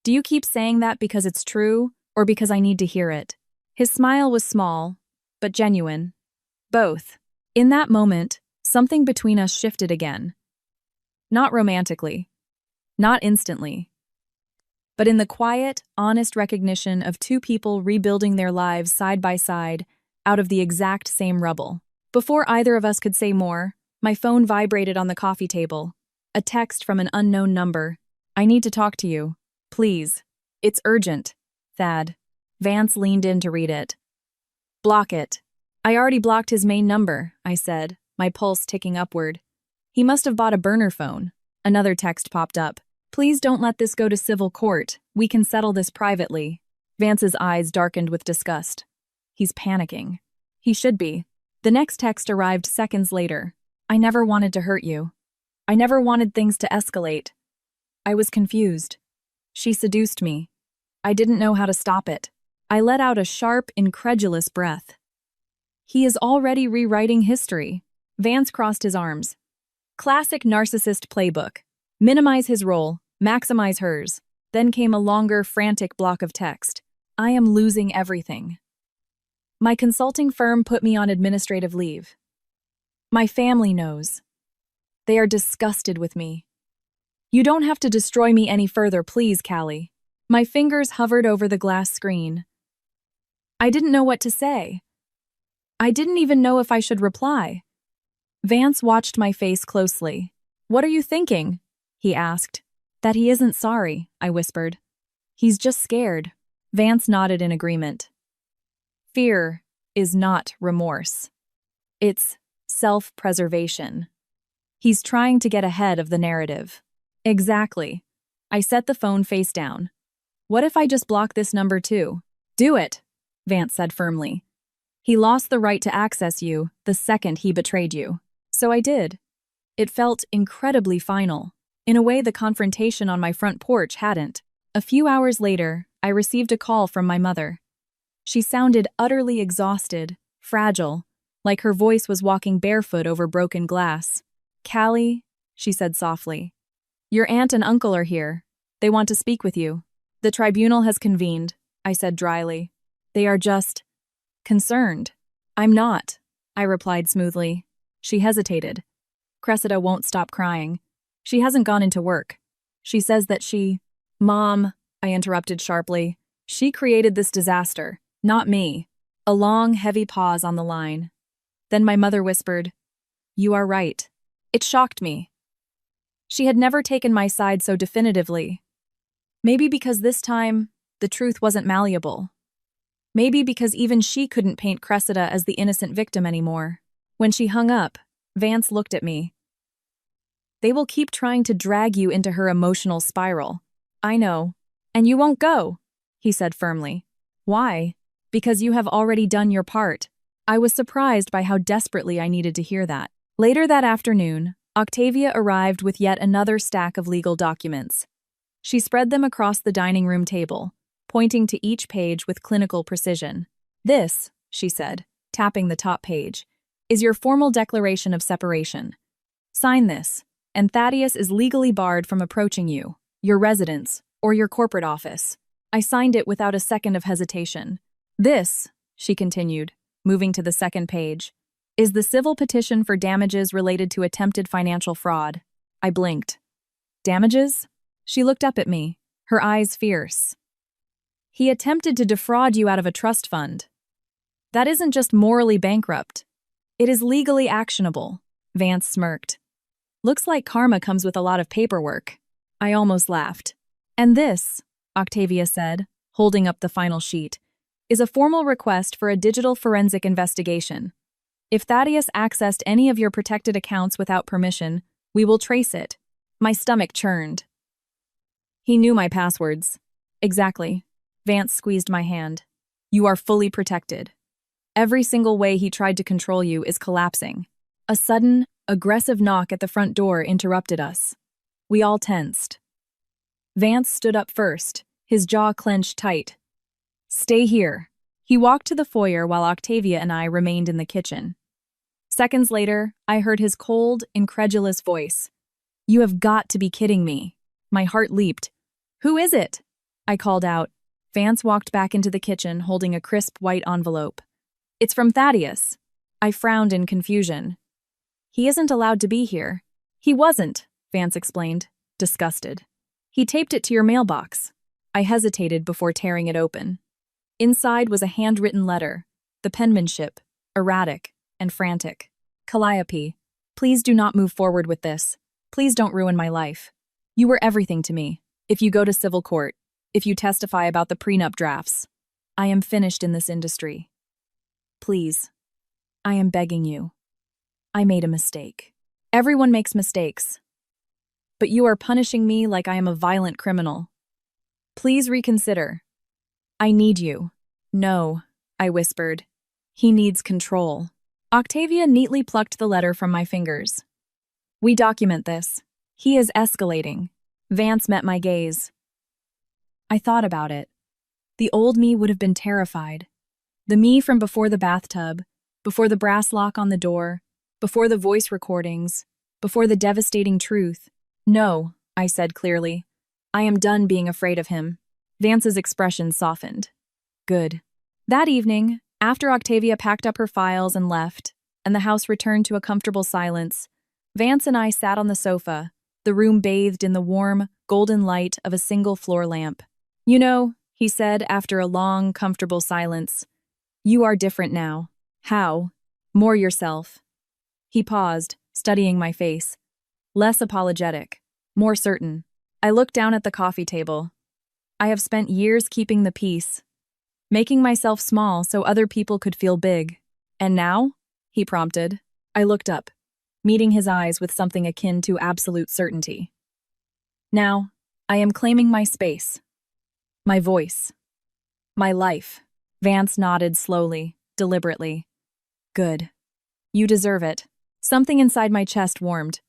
"Do you keep saying that because it's true, or because I need to hear it?" His smile was small, but genuine. Both. In that moment, something between us shifted again. Not romantically. Not instantly. But in the quiet, honest recognition of 2 people rebuilding their lives side by side out of the exact same rubble. Before either of us could say more, my phone vibrated on the coffee table. A text from an unknown number. "I need to talk to you. Please. It's urgent. Thad." Vance leaned in to read it. "Block it." "I already blocked his main number," I said, my pulse ticking upward. "He must have bought a burner phone." Another text popped up. "Please don't let this go to civil court. We can settle this privately." Vance's eyes darkened with disgust. He's panicking. He should be. The next text arrived seconds later. "I never wanted to hurt you. I never wanted things to escalate. I was confused. She seduced me. I didn't know how to stop it." I let out a sharp, incredulous breath. He is already rewriting history. Vance crossed his arms. Classic narcissist playbook. Minimize his role, maximize hers. Then came a longer, frantic block of text. "I am losing everything. My consulting firm put me on administrative leave. My family knows. They are disgusted with me. You don't have to destroy me any further, please, Callie." My fingers hovered over the glass screen. I didn't know what to say. I didn't even know if I should reply. Vance watched my face closely. "What are you thinking?" he asked. "That he isn't sorry," I whispered. "He's just scared." Vance nodded in agreement. Fear is not remorse. It's self-preservation. He's trying to get ahead of the narrative. Exactly. I set the phone face down. "What if I just block this number too?" "Do it," Vance said firmly. "He lost the right to access you the second he betrayed you." So I did. It felt incredibly final, in a way the confrontation on my front porch hadn't. A few hours later, I received a call from my mother. She sounded utterly exhausted, fragile, like her voice was walking barefoot over broken glass. "Callie," she said softly, "your aunt and uncle are here. They want to speak with you." "The tribunal has convened," I said dryly. "They are just concerned." "I'm not," I replied smoothly. She hesitated. "Cressida won't stop crying. She hasn't gone into work. She says that she—" "Mom," I interrupted sharply, "she created this disaster, not me." A long, heavy pause on the line. Then my mother whispered, "You are right." It shocked me. She had never taken my side so definitively. Maybe because this time, the truth wasn't malleable. Maybe because even she couldn't paint Cressida as the innocent victim anymore. When she hung up, Vance looked at me. "They will keep trying to drag you into her emotional spiral." "I know. And you won't go," he said firmly. "Why?" "Because you have already done your part." I was surprised by how desperately I needed to hear that. Later that afternoon, Octavia arrived with yet another stack of legal documents. She spread them across the dining room table, pointing to each page with clinical precision. "This," she said, tapping the top page, "is your formal declaration of separation. Sign this, and Thaddeus is legally barred from approaching you, your residence, or your corporate office." I signed it without a second of hesitation. "This," she continued, moving to the second page, "is the civil petition for damages related to attempted financial fraud." I blinked. "Damages?" She looked up at me, her eyes fierce. "He attempted to defraud you out of a trust fund. That isn't just morally bankrupt. It is legally actionable." Vance smirked. "Looks like karma comes with a lot of paperwork." I almost laughed. "And this," Octavia said, holding up the final sheet, "is a formal request for a digital forensic investigation. If Thaddeus accessed any of your protected accounts without permission, we will trace it." My stomach churned. "He knew my passwords." "Exactly." Vance squeezed my hand. "You are fully protected. Every single way he tried to control you is collapsing." A sudden, aggressive knock at the front door interrupted us. We all tensed. Vance stood up first, his jaw clenched tight. "Stay here." He walked to the foyer while Octavia and I remained in the kitchen. Seconds later, I heard his cold, incredulous voice. "You have got to be kidding me." My heart leaped. "Who is it?" I called out. Vance walked back into the kitchen holding a crisp white envelope. "It's from Thaddeus." I frowned in confusion. "He isn't allowed to be here." "He wasn't," Vance explained, disgusted. "He taped it to your mailbox." I hesitated before tearing it open. Inside was a handwritten letter, the penmanship, erratic and frantic. "Calliope, please do not move forward with this. Please don't ruin my life. You were everything to me. If you go to civil court, if you testify about the prenup drafts, I am finished in this industry. Please, I am begging you. I made a mistake. Everyone makes mistakes. But you are punishing me like I am a violent criminal. Please reconsider. I need you." "No," I whispered. "He needs control." Octavia neatly plucked the letter from my fingers. "We document this. He is escalating." Vance met my gaze. I thought about it. The old me would have been terrified. The me from before the bathtub, before the brass lock on the door, before the voice recordings, before the devastating truth. "No," I said clearly. "I am done being afraid of him." Vance's expression softened. "Good." That evening, after Octavia packed up her files and left, and the house returned to a comfortable silence, Vance and I sat on the sofa, the room bathed in the warm, golden light of a single floor lamp. "You know," he said after a long, comfortable silence, "you are different now." "How?" "More yourself." He paused, studying my face. Less apologetic, more certain. I looked down at the coffee table. I have spent years keeping the peace, making myself small so other people could feel big. "And now?" he prompted. I looked up, meeting his eyes with something akin to absolute certainty. "Now, I am claiming my space, my voice, my life." Vance nodded slowly, deliberately. "Good. You deserve it." Something inside my chest warmed.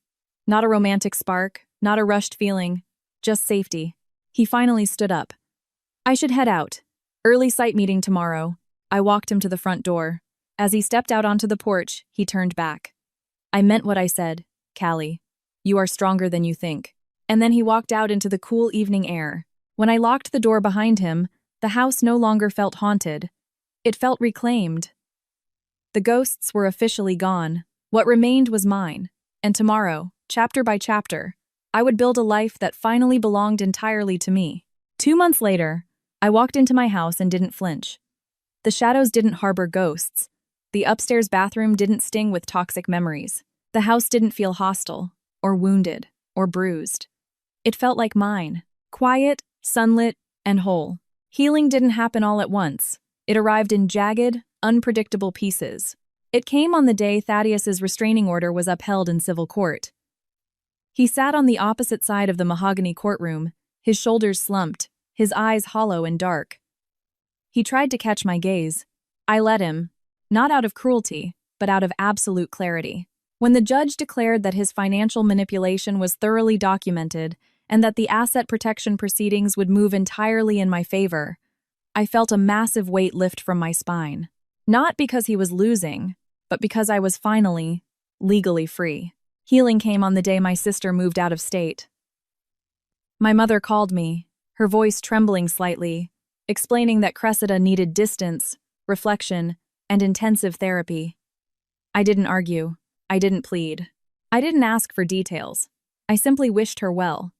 Not a romantic spark, not a rushed feeling, just safety. He finally stood up. "I should head out. Early site meeting tomorrow. I walked him to the front door. As he stepped out onto the porch, he turned back. I meant what I said, Callie. You are stronger than you think. And then he walked out into the cool evening air. When I locked the door behind him, the house no longer felt haunted. It felt reclaimed. The ghosts were officially gone. What remained was mine. And tomorrow, chapter by chapter, I would build a life that finally belonged entirely to me. 2 months later, I walked into my house and didn't flinch. The shadows didn't harbor ghosts. The upstairs bathroom didn't sting with toxic memories. The house didn't feel hostile, or wounded, or bruised. It felt like mine, quiet, sunlit, and whole. Healing didn't happen all at once. It arrived in jagged, unpredictable pieces. It came on the day Thaddeus's restraining order was upheld in civil court. He sat on the opposite side of the mahogany courtroom, his shoulders slumped, his eyes hollow and dark. He tried to catch my gaze. I let him, not out of cruelty, but out of absolute clarity. When the judge declared that his financial manipulation was thoroughly documented and that the asset protection proceedings would move entirely in my favor, I felt a massive weight lift from my spine. Not because he was losing, but because I was finally, legally free. Healing came on the day my sister moved out of state. My mother called me, her voice trembling slightly, explaining that Cressida needed distance, reflection, and intensive therapy. I didn't argue. I didn't plead. I didn't ask for details. I simply wished her well.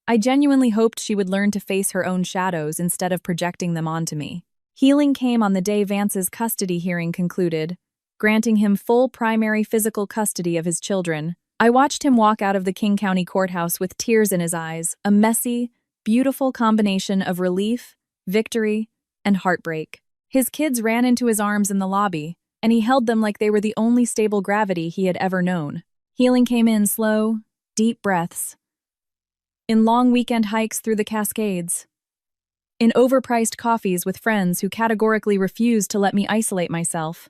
I genuinely hoped she would learn to face her own shadows instead of projecting them onto me. Healing came on the day Vance's custody hearing concluded, granting him full primary physical custody of his children. I watched him walk out of the King County Courthouse with tears in his eyes, a messy, beautiful combination of relief, victory, and heartbreak. His kids ran into his arms in the lobby, and he held them like they were the only stable gravity he had ever known. Healing came in slow, deep breaths. In long weekend hikes through the Cascades. In overpriced coffees with friends who categorically refused to let me isolate myself.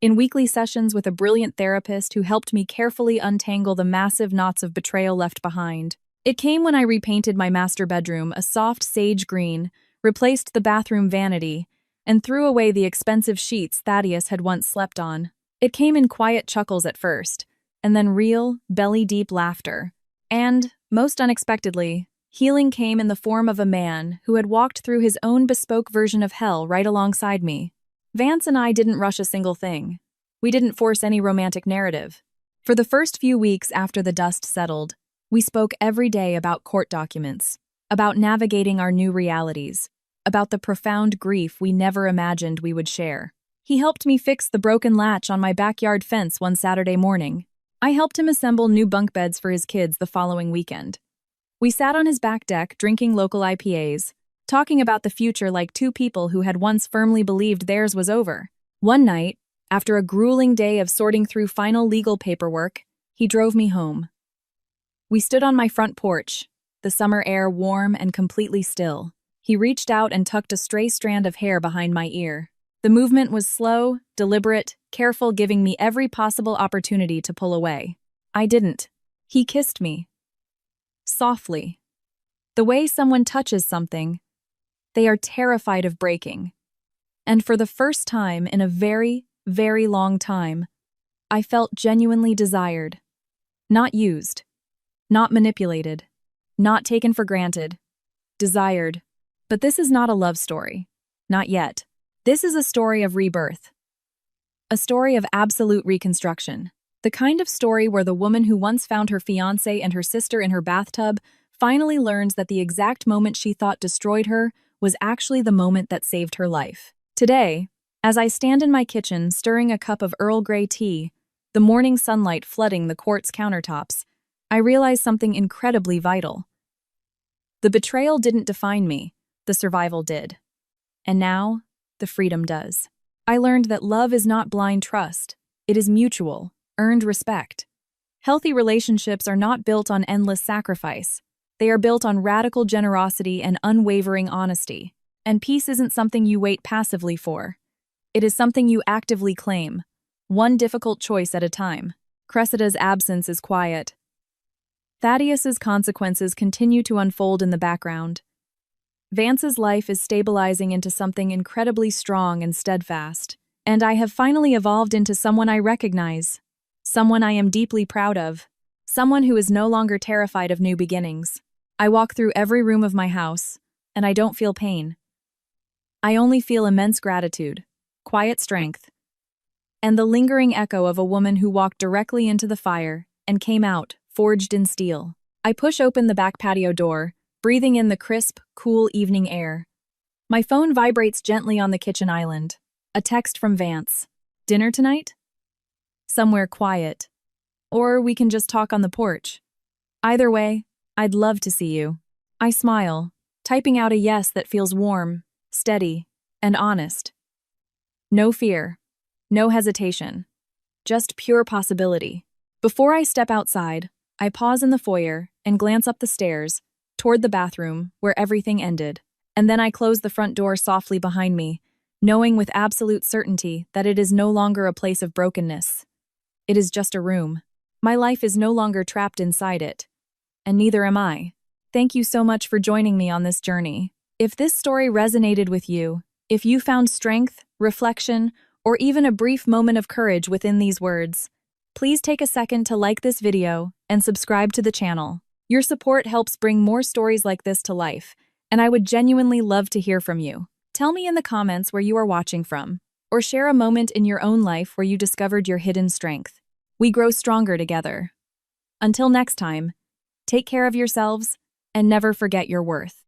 In weekly sessions with a brilliant therapist who helped me carefully untangle the massive knots of betrayal left behind. It came when I repainted my master bedroom a soft sage green, replaced the bathroom vanity, and threw away the expensive sheets Thaddeus had once slept on. It came in quiet chuckles at first, and then real, belly-deep laughter. And, most unexpectedly, healing came in the form of a man who had walked through his own bespoke version of hell right alongside me. Vance and I didn't rush a single thing. We didn't force any romantic narrative. For the first few weeks after the dust settled, we spoke every day about court documents, about navigating our new realities, about the profound grief we never imagined we would share. He helped me fix the broken latch on my backyard fence one Saturday morning. I helped him assemble new bunk beds for his kids the following weekend. We sat on his back deck drinking local IPAs, talking about the future like two people who had once firmly believed theirs was over. One night, after a grueling day of sorting through final legal paperwork, he drove me home. We stood on my front porch, the summer air warm and completely still. He reached out and tucked a stray strand of hair behind my ear. The movement was slow, deliberate, careful, giving me every possible opportunity to pull away. I didn't. He kissed me. Softly. The way someone touches something, they are terrified of breaking. And for the first time in a very, very long time, I felt genuinely desired. Not used. Not manipulated. Not taken for granted. Desired. But this is not a love story. Not yet. This is a story of rebirth. A story of absolute reconstruction. The kind of story where the woman who once found her fiancé and her sister in her bathtub finally learns that the exact moment she thought destroyed her was actually the moment that saved her life. Today, as I stand in my kitchen stirring a cup of Earl Grey tea, the morning sunlight flooding the quartz countertops, I realize something incredibly vital. The betrayal didn't define me, the survival did. And now, the freedom does. I learned that love is not blind trust. It is mutual, earned respect. Healthy relationships are not built on endless sacrifice. They are built on radical generosity and unwavering honesty. And peace isn't something you wait passively for. It is something you actively claim, one difficult choice at a time. Cressida's absence is quiet. Thaddeus's consequences continue to unfold in the background. Vance's life is stabilizing into something incredibly strong and steadfast, and I have finally evolved into someone I recognize, someone I am deeply proud of, someone who is no longer terrified of new beginnings. I walk through every room of my house, and I don't feel pain. I only feel immense gratitude, quiet strength, and the lingering echo of a woman who walked directly into the fire and came out, forged in steel. I push open the back patio door, breathing in the crisp, cool evening air. My phone vibrates gently on the kitchen island. A text from Vance. Dinner tonight? Somewhere quiet. Or we can just talk on the porch. Either way, I'd love to see you. I smile, typing out a yes that feels warm, steady, and honest. No fear. No hesitation. Just pure possibility. Before I step outside, I pause in the foyer and glance up the stairs, toward the bathroom where everything ended, and then I close the front door softly behind me, knowing with absolute certainty that it is no longer a place of brokenness. It is just a room. My life is no longer trapped inside it, and neither am I. Thank you so much for joining me on this journey. If this story resonated with you, if you found strength, reflection, or even a brief moment of courage within these words, please take a second to like this video and subscribe to the channel. Your support helps bring more stories like this to life, and I would genuinely love to hear from you. Tell me in the comments where you are watching from, or share a moment in your own life where you discovered your hidden strength. We grow stronger together. Until next time, take care of yourselves and never forget your worth.